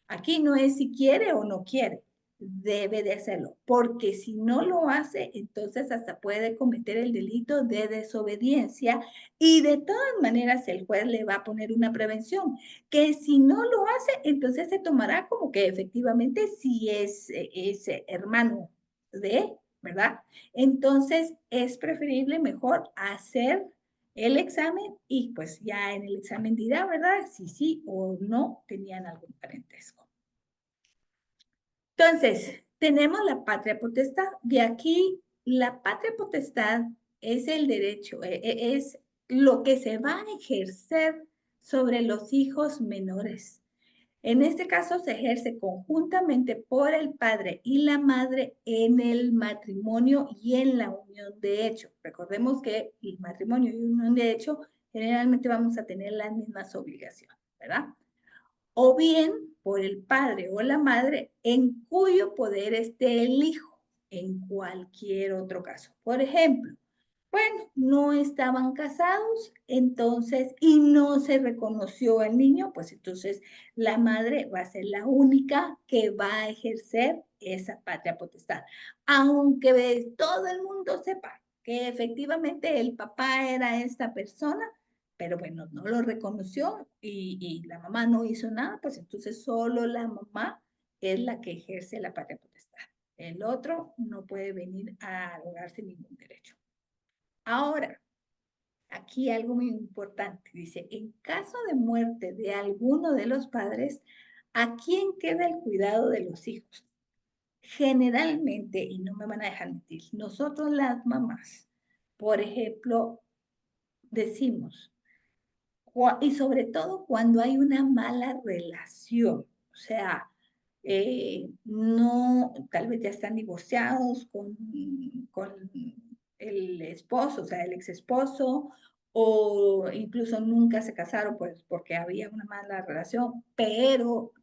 Aquí no es si quiere o no quiere, debe de hacerlo, porque si no lo hace, entonces hasta puede cometer el delito de desobediencia y de todas maneras el juez le va a poner una prevención, que si no lo hace, entonces se tomará como que efectivamente sí es hermano de, ¿verdad? Entonces es preferible mejor hacer el examen y pues ya en el examen dirá, ¿verdad? Si sí o no tenían algún parentesco. Entonces, tenemos la patria potestad. De aquí, la patria potestad es el derecho, es lo que se va a ejercer sobre los hijos menores. En este caso se ejerce conjuntamente por el padre y la madre en el matrimonio y en la unión de hecho. Recordemos que el matrimonio y unión de hecho generalmente vamos a tener las mismas obligaciones, ¿verdad? O bien por el padre o la madre en cuyo poder esté el hijo, en cualquier otro caso. Por ejemplo, bueno, no estaban casados, entonces, y no se reconoció al niño, pues entonces la madre va a ser la única que va a ejercer esa patria potestad. Aunque todo el mundo sepa que efectivamente el papá era esta persona, pero bueno, no lo reconoció y la mamá no hizo nada, pues entonces solo la mamá es la que ejerce la patria potestad. El otro no puede venir a abogarse ningún derecho. Ahora, aquí algo muy importante, dice, en caso de muerte de alguno de los padres, ¿a quién queda el cuidado de los hijos? Generalmente, y no me van a dejar mentir, nosotros las mamás, por ejemplo, decimos, y sobre todo cuando hay una mala relación, o sea, no, tal vez ya están divorciados con el esposo, o sea, el ex esposo, o incluso nunca se casaron pues porque había una mala relación, pero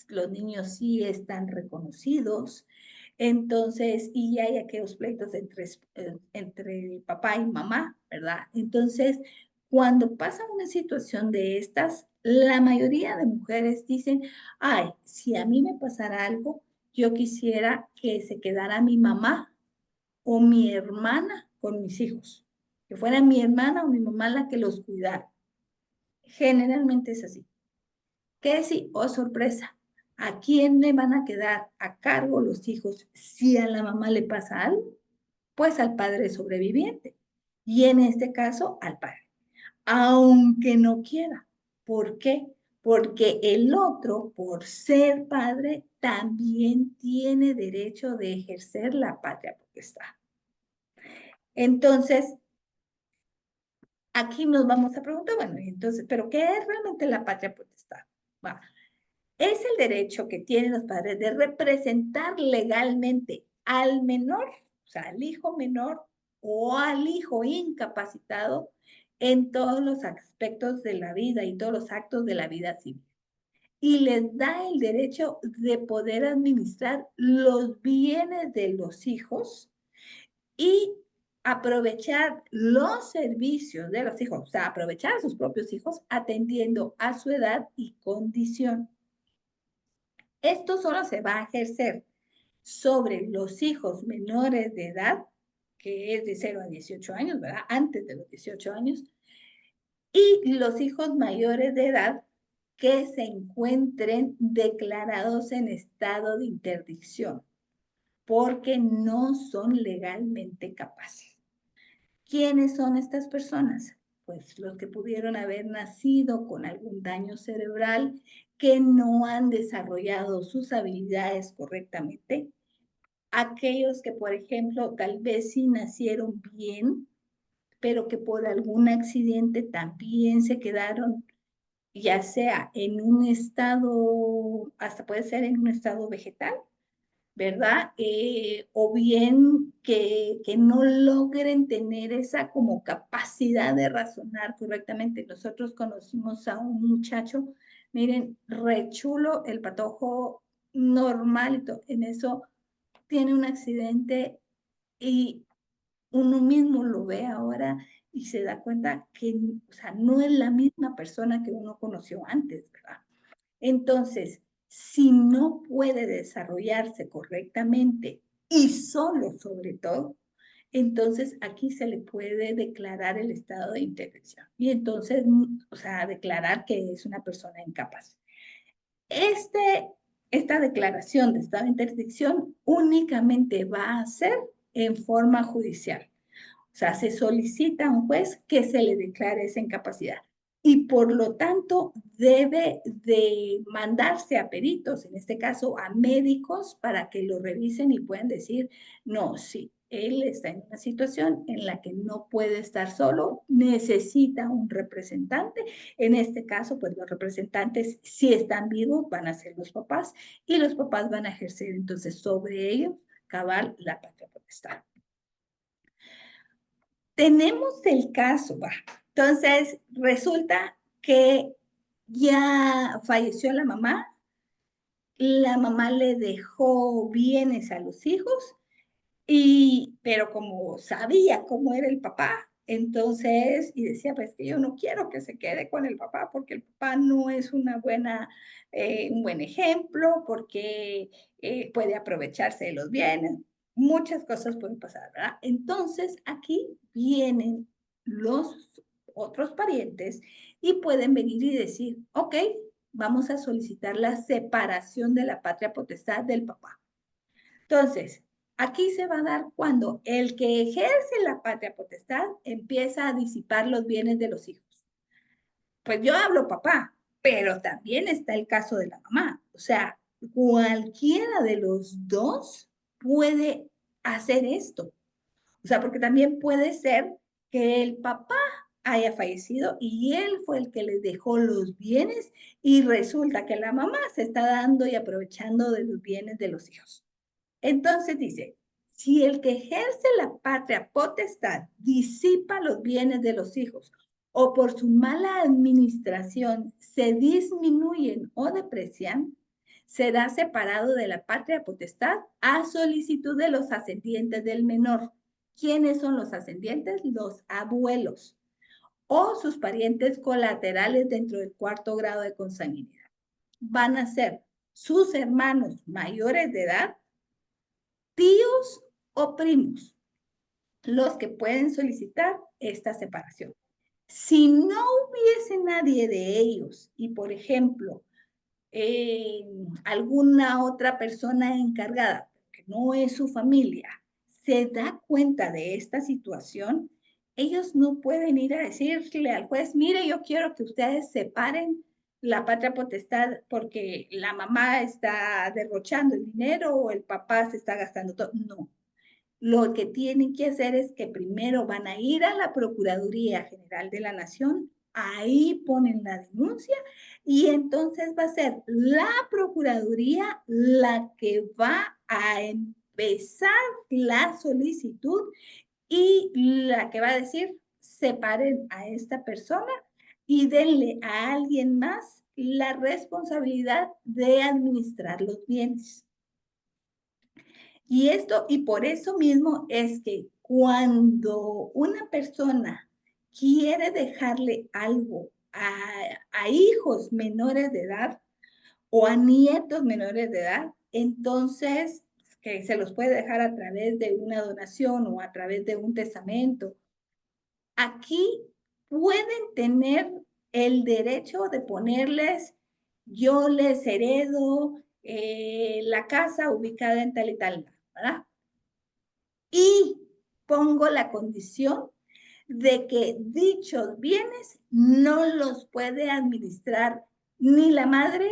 los niños sí están reconocidos. Entonces, y hay aquellos pleitos entre papá y mamá, ¿verdad? Entonces, cuando pasa una situación de estas, la mayoría de mujeres dicen, ay, si a mí me pasara algo, yo quisiera que se quedara mi mamá o mi hermana con mis hijos, que fuera mi hermana o mi mamá la que los cuidara. Generalmente es así. ¿Qué sí? Oh, sorpresa. ¿A quién le van a quedar a cargo los hijos si a la mamá le pasa algo? Pues al padre sobreviviente. Y en este caso, al padre. Aunque no quiera. ¿Por qué? Porque el otro, por ser padre, también tiene derecho de ejercer la patria potestad. Entonces, aquí nos vamos a preguntar, bueno, entonces, ¿pero qué es realmente la patria potestad? Va. Es el derecho que tienen los padres de representar legalmente al menor, o sea, al hijo menor o al hijo incapacitado en todos los aspectos de la vida y todos los actos de la vida civil. Y les da el derecho de poder administrar los bienes de los hijos y aprovechar los servicios de los hijos, o sea, aprovechar a sus propios hijos atendiendo a su edad y condición. Esto solo se va a ejercer sobre los hijos menores de edad, que es de 0 a 18 años, ¿verdad? Antes de los 18 años, y los hijos mayores de edad que se encuentren declarados en estado de interdicción, porque no son legalmente capaces. ¿Quiénes son estas personas? Pues los que pudieron haber nacido con algún daño cerebral, que no han desarrollado sus habilidades correctamente, aquellos que, por ejemplo, tal vez sí nacieron bien, pero que por algún accidente también se quedaron, ya sea en un estado, hasta puede ser en un estado vegetal, ¿verdad? O bien que no logren tener esa como capacidad de razonar correctamente. Nosotros conocimos a un muchacho, miren, re chulo, el patojo normalito, en eso tiene un accidente y uno mismo lo ve ahora y se da cuenta que, o sea, no es la misma persona que uno conoció antes, ¿verdad? Entonces, si no puede desarrollarse correctamente y solo sobre todo, entonces aquí se le puede declarar el estado de interdicción. Y entonces, o sea, declarar que es una persona incapaz. Esta declaración de estado de interdicción únicamente va a ser en forma judicial. O sea, se solicita a un juez que se le declare esa incapacidad y por lo tanto debe de mandarse a peritos, en este caso a médicos, para que lo revisen y puedan decir, no, sí, él está en una situación en la que no puede estar solo, necesita un representante. En este caso, pues los representantes, si están vivos, van a ser los papás y los papás van a ejercer entonces sobre ellos cabal la patria potestad. Tenemos el caso, va. Entonces, resulta que ya falleció la mamá le dejó bienes a los hijos, pero como sabía cómo era el papá, entonces, y decía, pues que yo no quiero que se quede con el papá, porque el papá no es un buen ejemplo, porque puede aprovecharse de los bienes, muchas cosas pueden pasar, ¿verdad? Entonces, aquí vienen los otros parientes y pueden venir y decir, ok, vamos a solicitar la separación de la patria potestad del papá. Entonces, aquí se va a dar cuando el que ejerce la patria potestad empieza a disipar los bienes de los hijos. Pues yo hablo papá, pero también está el caso de la mamá. O sea, cualquiera de los dos puede hacer esto. O sea, porque también puede ser que el papá haya fallecido y él fue el que les dejó los bienes y resulta que la mamá se está dando y aprovechando de los bienes de los hijos. Entonces dice, si el que ejerce la patria potestad disipa los bienes de los hijos o por su mala administración se disminuyen o deprecian, será separado de la patria potestad a solicitud de los ascendientes del menor. ¿Quiénes son los ascendientes? Los abuelos o sus parientes colaterales dentro del 4º grado de consanguinidad. Van a ser sus hermanos mayores de edad, tíos o primos, los que pueden solicitar esta separación. Si no hubiese nadie de ellos y, por ejemplo, alguna otra persona encargada, que no es su familia, se da cuenta de esta situación, ellos no pueden ir a decirle al juez, mire, yo quiero que ustedes separen la patria potestad porque la mamá está derrochando el dinero o el papá se está gastando todo. No. Lo que tienen que hacer es que primero van a ir a la Procuraduría General de la Nación, ahí ponen la denuncia y entonces va a ser la Procuraduría la que va a empezar la solicitud y la que va a decir, separen a esta persona y denle a alguien más la responsabilidad de administrar los bienes. Y por eso mismo es que cuando una persona quiere dejarle algo a hijos menores de edad o a nietos menores de edad, entonces que se los puede dejar a través de una donación o a través de un testamento. Aquí pueden tener el derecho de ponerles, yo les heredo la casa ubicada en tal y tal, ¿verdad? Y pongo la condición de que dichos bienes no los puede administrar ni la madre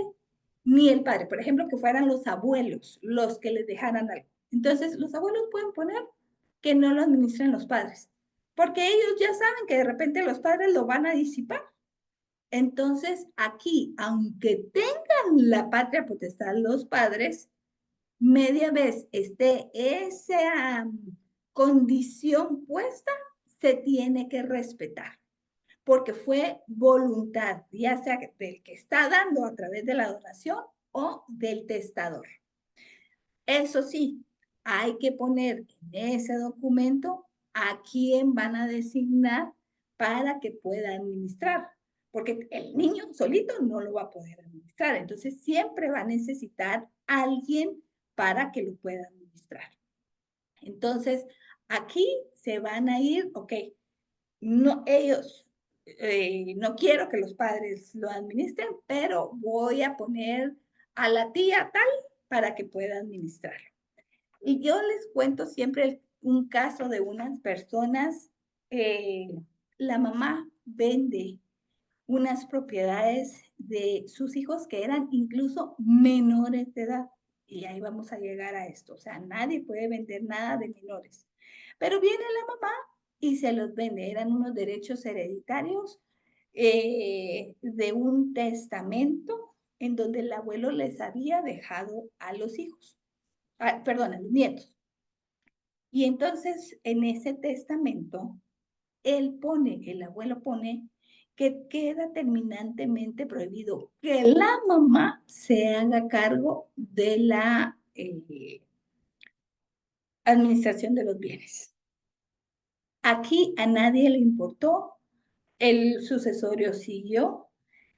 ni el padre. Por ejemplo, que fueran los abuelos los que les dejaran algo. Entonces, los abuelos pueden poner que no lo administren los padres, porque ellos ya saben que de repente los padres lo van a disipar. Entonces, aquí, aunque tengan la patria potestad los padres, media vez esté esa condición puesta, se tiene que respetar, porque fue voluntad, ya sea del que está dando a través de la donación o del testador. Eso sí, hay que poner en ese documento a quién van a designar para que pueda administrar, porque el niño solito no lo va a poder administrar, entonces siempre va a necesitar alguien para que lo pueda administrar. Entonces, aquí se van a ir, ok, no, ellos, no quiero que los padres lo administren, pero voy a poner a la tía tal para que pueda administrarlo. Y yo les cuento siempre un caso de unas personas, la mamá vende unas propiedades de sus hijos que eran incluso menores de edad. Y ahí vamos a llegar a esto. O sea, nadie puede vender nada de menores. Pero viene la mamá y se los vende. Eran unos derechos hereditarios de un testamento en donde el abuelo les había dejado a los hijos, perdón, a los nietos. Y entonces en ese testamento, el abuelo pone que queda terminantemente prohibido que la mamá se haga cargo de la administración de los bienes. Aquí a nadie le importó, el sucesorio siguió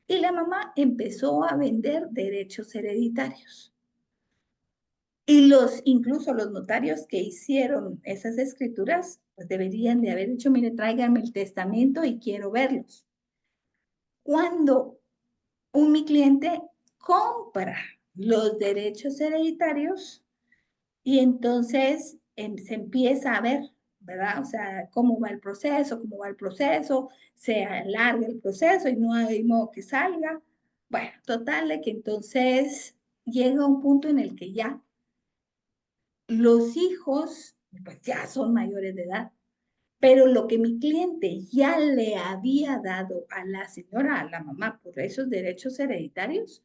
y la mamá empezó a vender derechos hereditarios. Y incluso los notarios que hicieron esas escrituras, pues deberían de haber dicho, mire, tráiganme el testamento y quiero verlos. Cuando mi cliente compra los derechos hereditarios y entonces se empieza a ver, ¿verdad? O sea, cómo va el proceso, se alarga el proceso y no hay modo que salga. Bueno, total de que entonces llega un punto en el que ya los hijos, pues ya son mayores de edad, pero lo que mi cliente ya le había dado a la señora, a la mamá, por esos derechos hereditarios,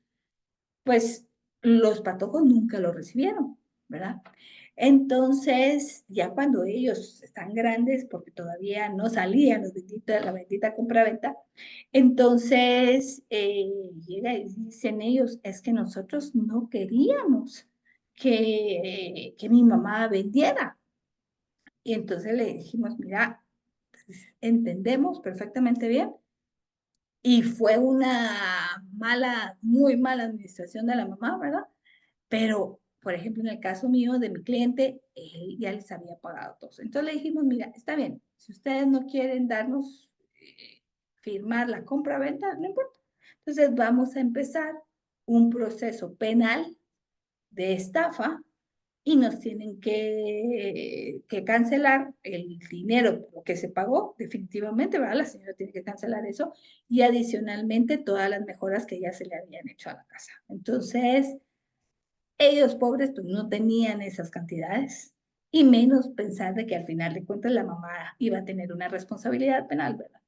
pues los patojos nunca lo recibieron, ¿verdad? Entonces, ya cuando ellos están grandes, porque todavía no salían la bendita compraventa, entonces llega y dicen ellos, es que nosotros no queríamos que mi mamá vendiera. Y entonces le dijimos, mira, pues, entendemos perfectamente bien. Y fue una muy mala administración de la mamá, ¿verdad? Pero, por ejemplo, en el caso mío de mi cliente, él ya les había pagado todos. Entonces le dijimos, mira, está bien, si ustedes no quieren darnos, firmar la compra-venta, no importa. Entonces vamos a empezar un proceso penal de estafa y nos tienen que cancelar el dinero que se pagó, definitivamente, ¿verdad? La señora tiene que cancelar eso y adicionalmente todas las mejoras que ya se le habían hecho a la casa. Entonces, ellos pobres pues no tenían esas cantidades y menos pensar de que al final de cuentas la mamá iba a tener una responsabilidad penal, ¿verdad?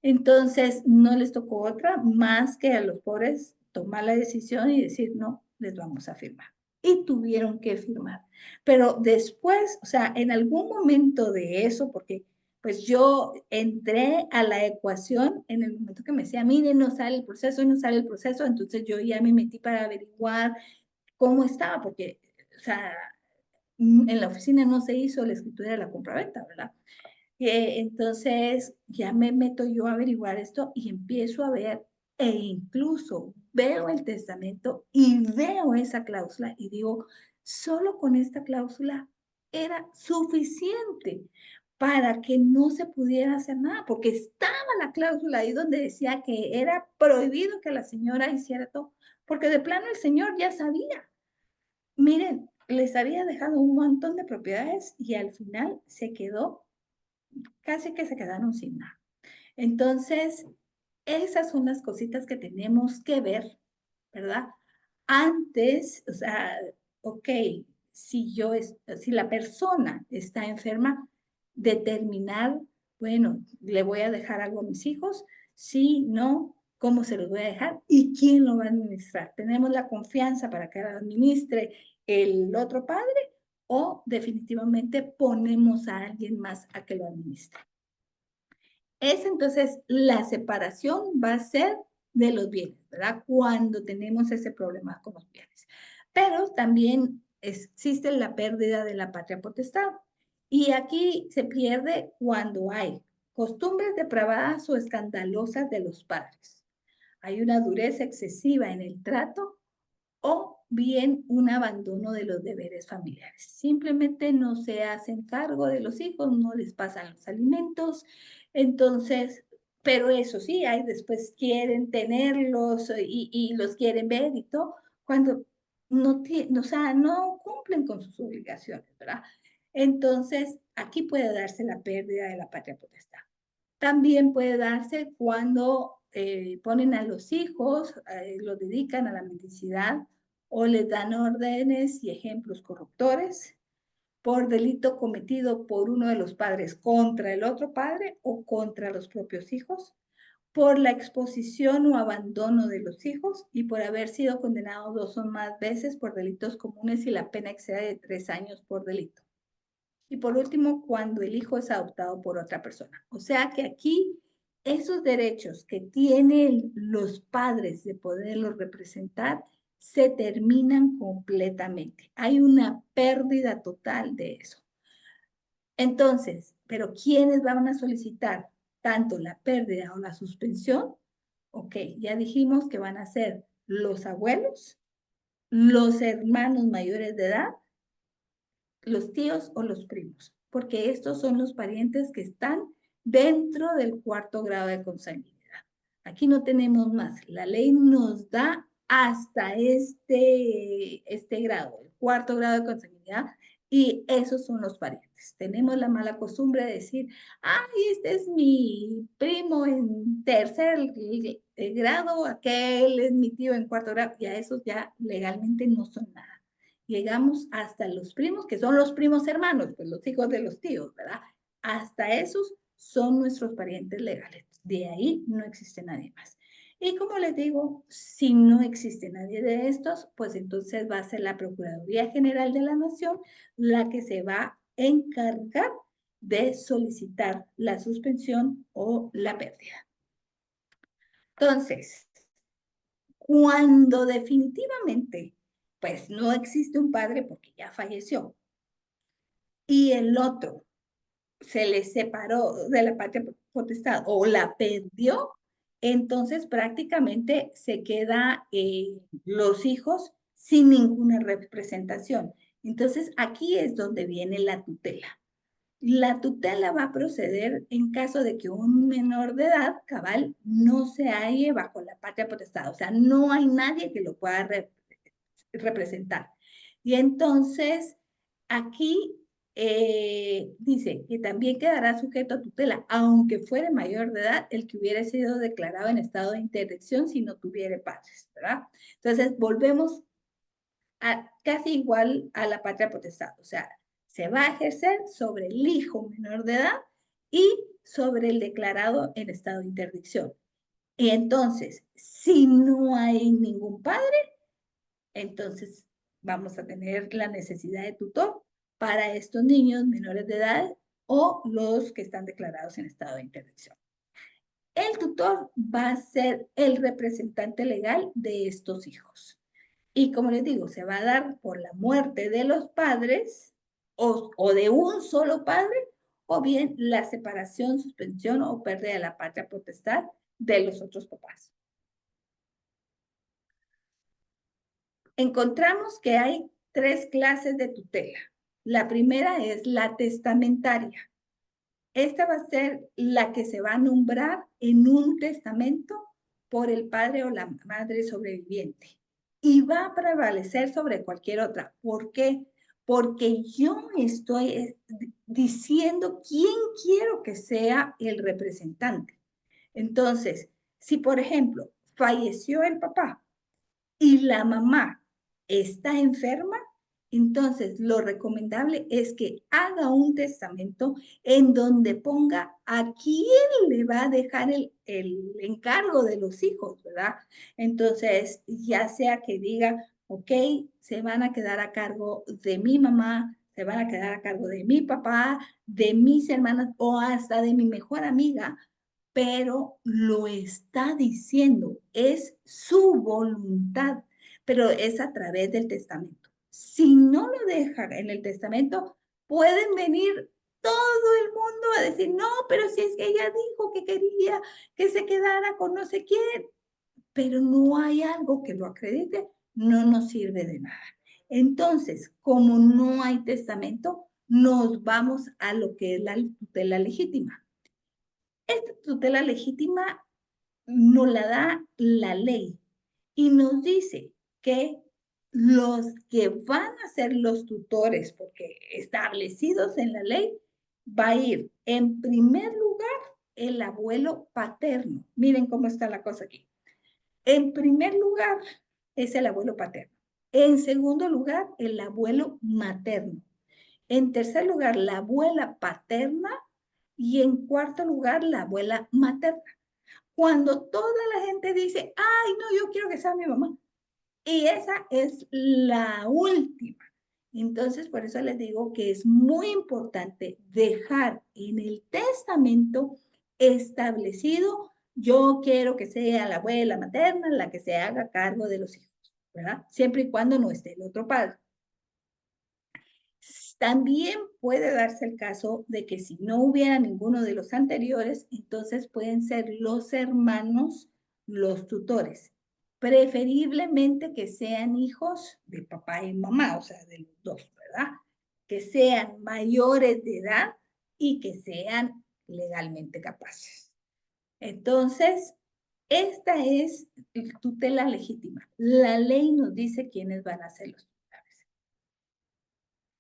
Entonces, no les tocó otra más que a los pobres tomar la decisión y decir, no, les vamos a firmar. Y tuvieron que firmar. Pero después, o sea, en algún momento de eso, porque pues yo entré a la ecuación en el momento que me decía, mire, no sale el proceso, no sale el proceso, entonces yo ya me metí para averiguar cómo estaba, porque, o sea, en la oficina no se hizo la escritura de la compraventa, ¿verdad? Entonces ya me meto yo a averiguar esto y empiezo a ver e incluso veo el testamento y veo esa cláusula y digo, solo con esta cláusula era suficiente para que no se pudiera hacer nada, porque estaba la cláusula ahí donde decía que era prohibido que la señora hiciera todo, porque de plano el señor ya sabía. Miren, les había dejado un montón de propiedades y al final se quedó, casi que se quedaron sin nada. Entonces, esas son las cositas que tenemos que ver, ¿verdad? Antes, o sea, ok, si la persona está enferma, determinar, bueno, le voy a dejar algo a mis hijos, sí, no, cómo se los voy a dejar y quién lo va a administrar. ¿Tenemos la confianza para que lo administre el otro padre o definitivamente ponemos a alguien más a que lo administre? Entonces la separación va a ser de los bienes, ¿verdad? Cuando tenemos ese problema con los bienes. Pero también existe la pérdida de la patria potestad. Y aquí se pierde cuando hay costumbres depravadas o escandalosas de los padres. Hay una dureza excesiva en el trato o bien un abandono de los deberes familiares. Simplemente no se hacen cargo de los hijos, no les pasan los alimentos, entonces, pero eso sí, hay después quieren tenerlos y los quieren ver y todo, cuando no, o sea, no cumplen con sus obligaciones, ¿verdad? Entonces, aquí puede darse la pérdida de la patria potestad. También puede darse cuando ponen a los hijos, los dedican a la mendicidad o les dan órdenes y ejemplos corruptores por delito cometido por uno de los padres contra el otro padre o contra los propios hijos, por la exposición o abandono de los hijos y por haber sido condenado 2 o más veces por delitos comunes y la pena excede de 3 años por delito. Y por último, cuando el hijo es adoptado por otra persona. O sea que aquí esos derechos que tienen los padres de poderlos representar se terminan completamente. Hay una pérdida total de eso. Entonces, ¿pero quiénes van a solicitar tanto la pérdida o la suspensión? Ok, ya dijimos que van a ser los abuelos, los hermanos mayores de edad, los tíos o los primos, porque estos son los parientes que están dentro del 4º grado de consanguinidad. Aquí no tenemos más. La ley nos da hasta este grado, el 4º grado de consanguinidad, y esos son los parientes. Tenemos la mala costumbre de decir, ay, este es mi primo en 3º grado, aquel es mi tío en 4º grado, y a esos ya legalmente no son nada. Llegamos hasta los primos, que son los primos hermanos, pues los hijos de los tíos, ¿verdad? Hasta esos son nuestros parientes legales. De ahí no existe nadie más. Y como les digo, si no existe nadie de estos, pues entonces va a ser la Procuraduría General de la Nación la que se va a encargar de solicitar la suspensión o la pérdida. Entonces, cuando definitivamente pues no existe un padre porque ya falleció y el otro se le separó de la patria potestad o la perdió, entonces prácticamente se queda los hijos sin ninguna representación. Entonces aquí es donde viene la tutela. La tutela va a proceder en caso de que un menor de edad, cabal, no se halle bajo la patria potestad. O sea, no hay nadie que lo pueda representar. Y entonces, aquí dice que también quedará sujeto a tutela, aunque fuere mayor de edad, el que hubiera sido declarado en estado de interdicción si no tuviera padres, ¿verdad? Entonces, volvemos a casi igual a la patria potestad. O sea, se va a ejercer sobre el hijo menor de edad y sobre el declarado en estado de interdicción. Y entonces, si no hay ningún padre, entonces vamos a tener la necesidad de tutor para estos niños menores de edad o los que están declarados en estado de interdicción. El tutor va a ser el representante legal de estos hijos. Y como les digo, se va a dar por la muerte de los padres, o de un solo padre, o bien la separación, suspensión o pérdida de la patria potestad de los otros papás. Encontramos que hay 3 clases de tutela. La primera es la testamentaria. Esta va a ser la que se va a nombrar en un testamento por el padre o la madre sobreviviente y va a prevalecer sobre cualquier otra. ¿Por qué? Porque yo estoy diciendo quién quiero que sea el representante. Entonces, si por ejemplo falleció el papá y la mamá está enferma, entonces lo recomendable es que haga un testamento en donde ponga a quién le va a dejar el encargo de los hijos, ¿verdad? Entonces, ya sea que diga, ok, se van a quedar a cargo de mi mamá, se van a quedar a cargo de mi papá, de mis hermanas o hasta de mi mejor amiga, pero lo está diciendo, es su voluntad, pero es a través del testamento. Si no lo dejan en el testamento, pueden venir todo el mundo a decir, no, pero si es que ella dijo que quería que se quedara con no sé quién, pero no hay algo que lo acredite, no nos sirve de nada. Entonces, como no hay testamento, nos vamos a lo que es la tutela legítima. Esta tutela legítima nos la da la ley y nos dice que los que van a ser los tutores, porque establecidos en la ley, va a ir en primer lugar el abuelo paterno. Miren cómo está la cosa aquí. En primer lugar es el abuelo paterno. En segundo lugar, el abuelo materno. En tercer lugar, la abuela paterna. Y en cuarto lugar, la abuela materna. Cuando toda la gente dice, ay, no, yo quiero que sea mi mamá. Y esa es la última. Entonces, por eso les digo que es muy importante dejar en el testamento establecido, yo quiero que sea la abuela materna la que se haga cargo de los hijos, ¿verdad? Siempre y cuando no esté el otro padre. También puede darse el caso de que si no hubiera ninguno de los anteriores, entonces pueden ser los hermanos los tutores. Preferiblemente que sean hijos de papá y mamá, o sea, de los dos, ¿verdad? Que sean mayores de edad y que sean legalmente capaces. Entonces, esta es tutela legítima. La ley nos dice quiénes van a ser los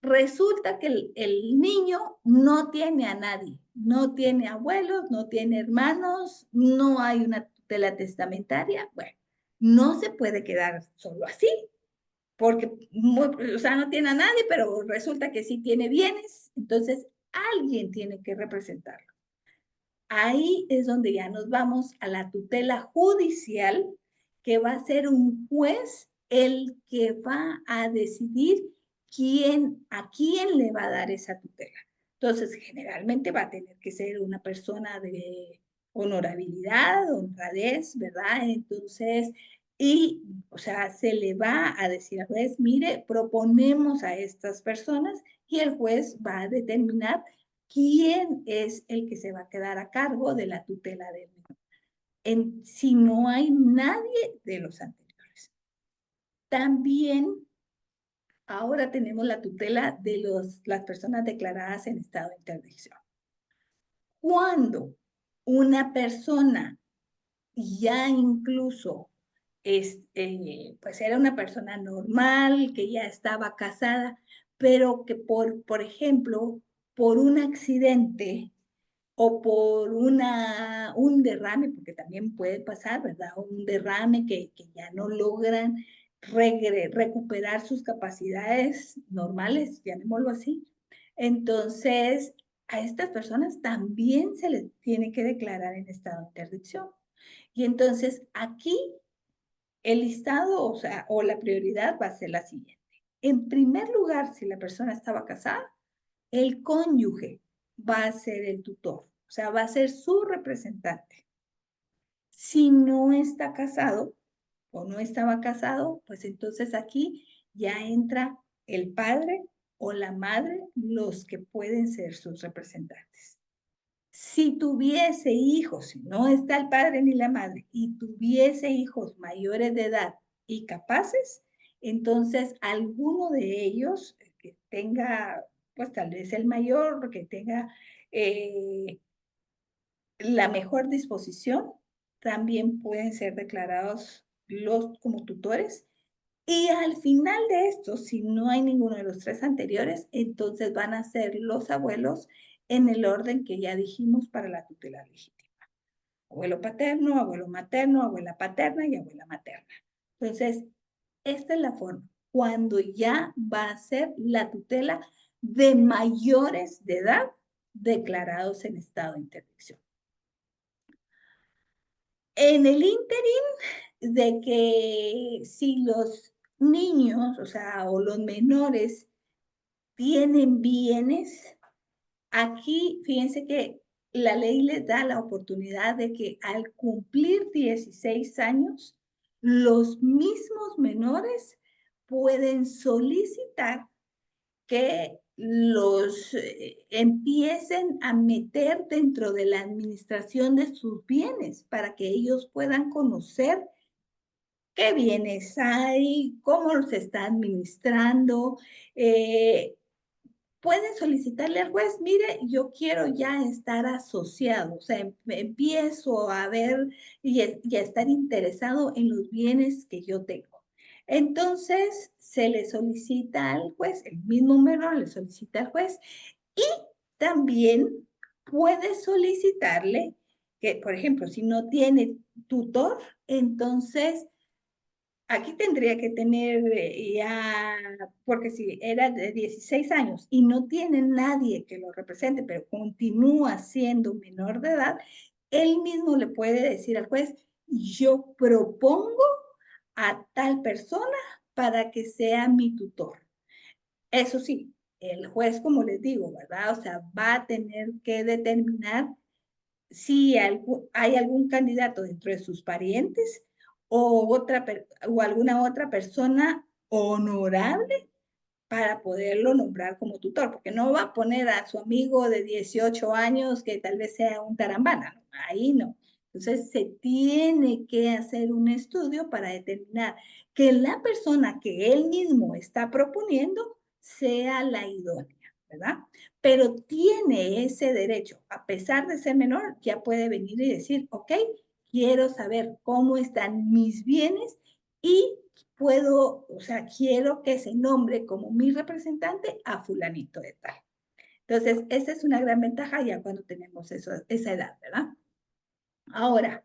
resulta que el niño no tiene a nadie, no tiene abuelos, no tiene hermanos, no hay una tutela testamentaria. Bueno, no se puede quedar solo así, porque, o sea, no tiene a nadie, pero resulta que sí tiene bienes, entonces alguien tiene que representarlo. Ahí es donde ya nos vamos a la tutela judicial, que va a ser un juez el que va a decidir a quién le va a dar esa tutela. Entonces, generalmente va a tener que ser una persona de honorabilidad, honradez, ¿verdad? Entonces, o sea, se le va a decir al juez, mire, proponemos a estas personas y el juez va a determinar quién es el que se va a quedar a cargo de la tutela del menor. Si no hay nadie de los anteriores. También ahora tenemos la tutela de las personas declaradas en estado de interdicción. Cuando una persona ya incluso pues era una persona normal, que ya estaba casada, pero que por ejemplo, por un accidente o por un derrame, porque también puede pasar, ¿verdad? Un derrame que ya no logran recuperar sus capacidades normales, llamémoslo así. Entonces, a estas personas también se les tiene que declarar en estado de interdicción. Y entonces aquí el listado, o sea, o la prioridad va a ser la siguiente. En primer lugar, si la persona estaba casada, el cónyuge va a ser el tutor, o sea, va a ser su representante. Si no está casado o no estaba casado, pues entonces aquí ya entra el padre o la madre los que pueden ser sus representantes. Si tuviese hijos, si no está el padre ni la madre, y tuviese hijos mayores de edad y capaces, entonces alguno de ellos que tenga, pues tal vez el mayor, que tenga la mejor disposición, también pueden ser declarados como tutores. Y al final de esto, si no hay ninguno de los tres anteriores, entonces van a ser los abuelos en el orden que ya dijimos para la tutela legítima. Abuelo paterno, abuelo materno, abuela paterna y abuela materna. Entonces, esta es la forma. Cuando ya va a ser la tutela de mayores de edad declarados en estado de interdicción. En el ínterin de que si los niños, o sea, o los menores tienen bienes, aquí fíjense que la ley les da la oportunidad de que al cumplir 16 años, los mismos menores pueden solicitar que los empiecen a meter dentro de la administración de sus bienes para que ellos puedan conocer qué bienes hay, cómo se está administrando. Pueden solicitarle al juez, mire, yo quiero ya estar asociado, o sea, empiezo a ver y a estar interesado en los bienes que yo tengo. Entonces, se le solicita al juez, el mismo menor le solicita al juez y también puede solicitarle que, por ejemplo, si no tiene tutor, entonces aquí tendría que tener ya, porque si era de 16 años y no tiene nadie que lo represente, pero continúa siendo menor de edad, él mismo le puede decir al juez, yo propongo a tal persona para que sea mi tutor. Eso sí, el juez, como les digo, ¿verdad? O sea, va a tener que determinar si hay algún candidato dentro de sus parientes o alguna otra persona honorable para poderlo nombrar como tutor, porque no va a poner a su amigo de 18 años que tal vez sea un tarambana, ¿no? Ahí no. Entonces se tiene que hacer un estudio para determinar que la persona que él mismo está proponiendo sea la idónea, ¿verdad? Pero tiene ese derecho, a pesar de ser menor, ya puede venir y decir, ok, quiero saber cómo están mis bienes y puedo, o sea, quiero que se nombre como mi representante a fulanito de tal. Entonces, esa es una gran ventaja ya cuando tenemos esa edad, ¿verdad? Ahora,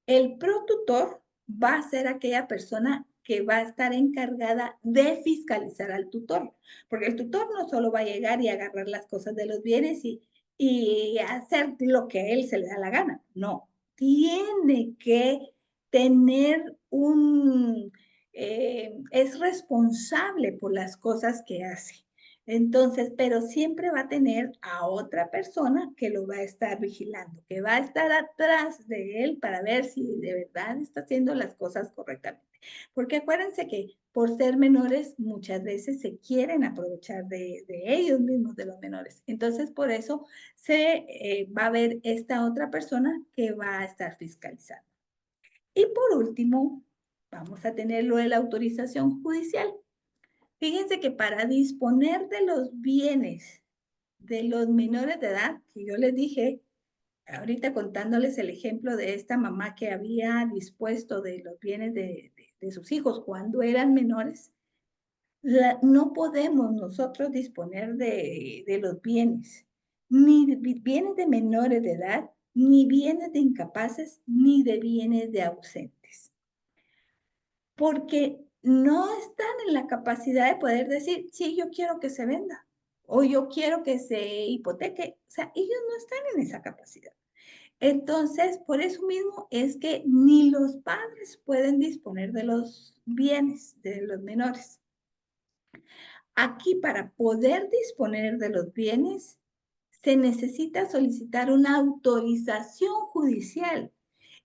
el protutor va a ser aquella persona que va a estar encargada de fiscalizar al tutor, porque el tutor no solo va a llegar y agarrar las cosas de los bienes y hacer lo que a él se le da la gana, no, tiene que tener es responsable por las cosas que hace. Entonces, pero siempre va a tener a otra persona que lo va a estar vigilando, que va a estar atrás de él para ver si de verdad está haciendo las cosas correctamente. Porque acuérdense que por ser menores muchas veces se quieren aprovechar de ellos mismos, de los menores. Entonces, por eso va a haber esta otra persona que va a estar fiscalizando. Y por último, vamos a tener lo de la autorización judicial. Fíjense que para disponer de los bienes de los menores de edad, que yo les dije, ahorita contándoles el ejemplo de esta mamá que había dispuesto de los bienes de sus hijos cuando eran menores, no podemos nosotros disponer de los bienes, ni bienes de menores de edad, ni bienes de incapaces, ni de bienes de ausentes. Porque no están en la capacidad de poder decir, sí, yo quiero que se venda o yo quiero que se hipoteque. O sea, ellos no están en esa capacidad. Entonces, por eso mismo es que ni los padres pueden disponer de los bienes de los menores. Aquí, para poder disponer de los bienes, se necesita solicitar una autorización judicial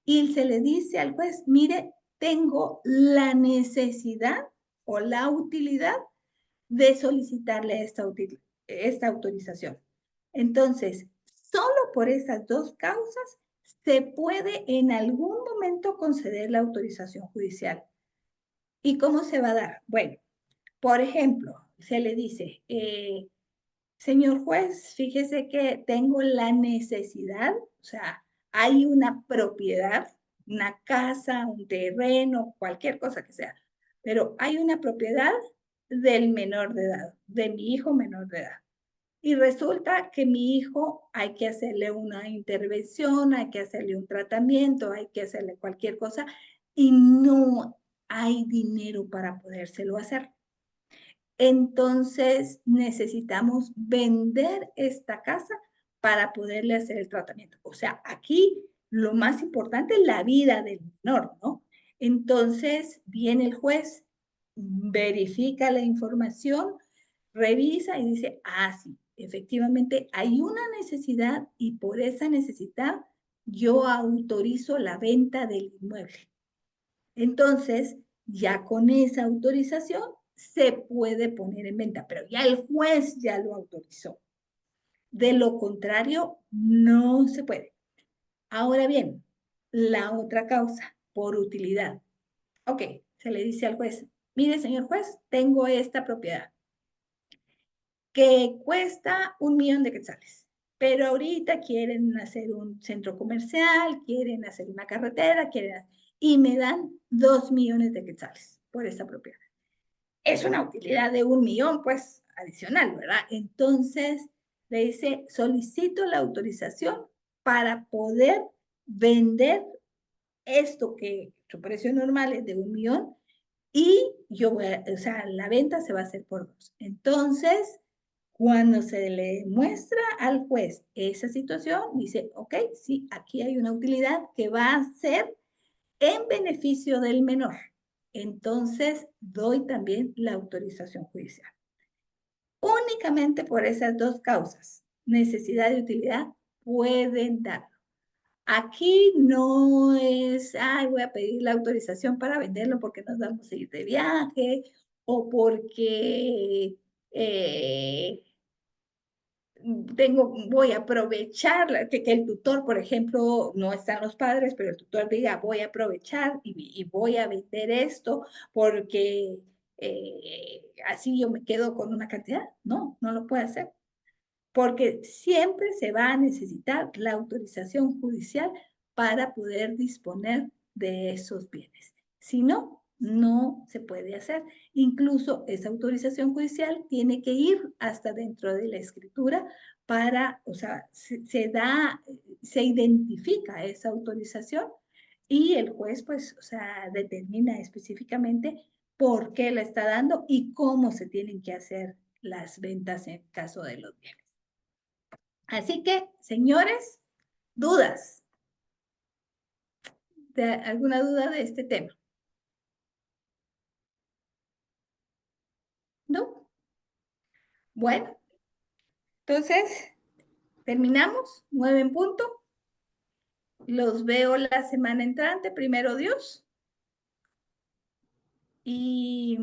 y se le dice al juez, mire, tengo la necesidad o la utilidad de solicitarle esta autorización. Entonces, solo por esas dos causas se puede en algún momento conceder la autorización judicial. ¿Y cómo se va a dar? Bueno, por ejemplo, se le dice, señor juez, fíjese que tengo la necesidad, o sea, hay una propiedad, una casa, un terreno, cualquier cosa que sea, pero hay una propiedad del menor de edad, de mi hijo menor de edad. Y resulta que mi hijo hay que hacerle una intervención, hay que hacerle un tratamiento, hay que hacerle cualquier cosa y no hay dinero para podérselo hacer. Entonces necesitamos vender esta casa para poderle hacer el tratamiento. O sea, aquí lo más importante es la vida del menor, ¿no? Entonces viene el juez, verifica la información, revisa y dice, ah, sí, efectivamente hay una necesidad y por esa necesidad yo autorizo la venta del inmueble. Entonces, ya con esa autorización se puede poner en venta, pero ya el juez ya lo autorizó. De lo contrario, no se puede. Ahora bien, la otra causa, por utilidad. Ok, se le dice al juez, mire, señor juez, tengo esta propiedad que cuesta 1,000,000 de quetzales, pero ahorita quieren hacer un centro comercial, quieren hacer una carretera, y me dan 2,000,000 de quetzales por esta propiedad. Es una utilidad de 1,000,000, pues, adicional, ¿verdad? Entonces, le dice, solicito la autorización para poder vender esto que su precio normal es de 1,000,000 y yo voy a, o sea, la venta se va a hacer por 2. Entonces, cuando se le muestra al juez esa situación, dice, ok, sí, aquí hay una utilidad que va a ser en beneficio del menor. Entonces, doy también la autorización judicial. Únicamente por esas dos causas, necesidad y utilidad, pueden darlo. Aquí no es, ay, voy a pedir la autorización para venderlo porque nos vamos a ir de viaje o porque voy a aprovechar, que el tutor, por ejemplo, no están los padres, pero el tutor diga, voy a aprovechar y voy a vender esto porque así yo me quedo con una cantidad. No, no lo puede hacer. Porque siempre se va a necesitar la autorización judicial para poder disponer de esos bienes. Si no, no se puede hacer. Incluso esa autorización judicial tiene que ir hasta dentro de la escritura para, o sea, se identifica esa autorización y el juez, pues, o sea, determina específicamente por qué la está dando y cómo se tienen que hacer las ventas en caso de los bienes. Así que, señores, dudas. ¿Alguna duda de este tema? ¿No? Bueno, entonces, terminamos, 9 en punto. Los veo la semana entrante, primero Dios. Y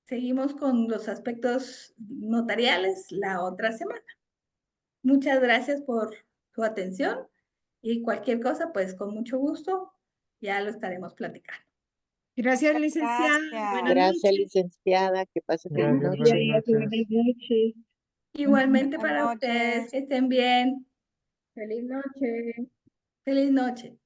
seguimos con los aspectos notariales la otra semana. Muchas gracias por su atención y cualquier cosa, pues con mucho gusto, ya lo estaremos platicando. Gracias, licenciada. Gracias. Buenas Gracias, noches. licenciada. Que pase feliz Gracias, noche. buenas noches. Igualmente Buenas para noches. ustedes, que estén bien. Feliz noche. Feliz noche.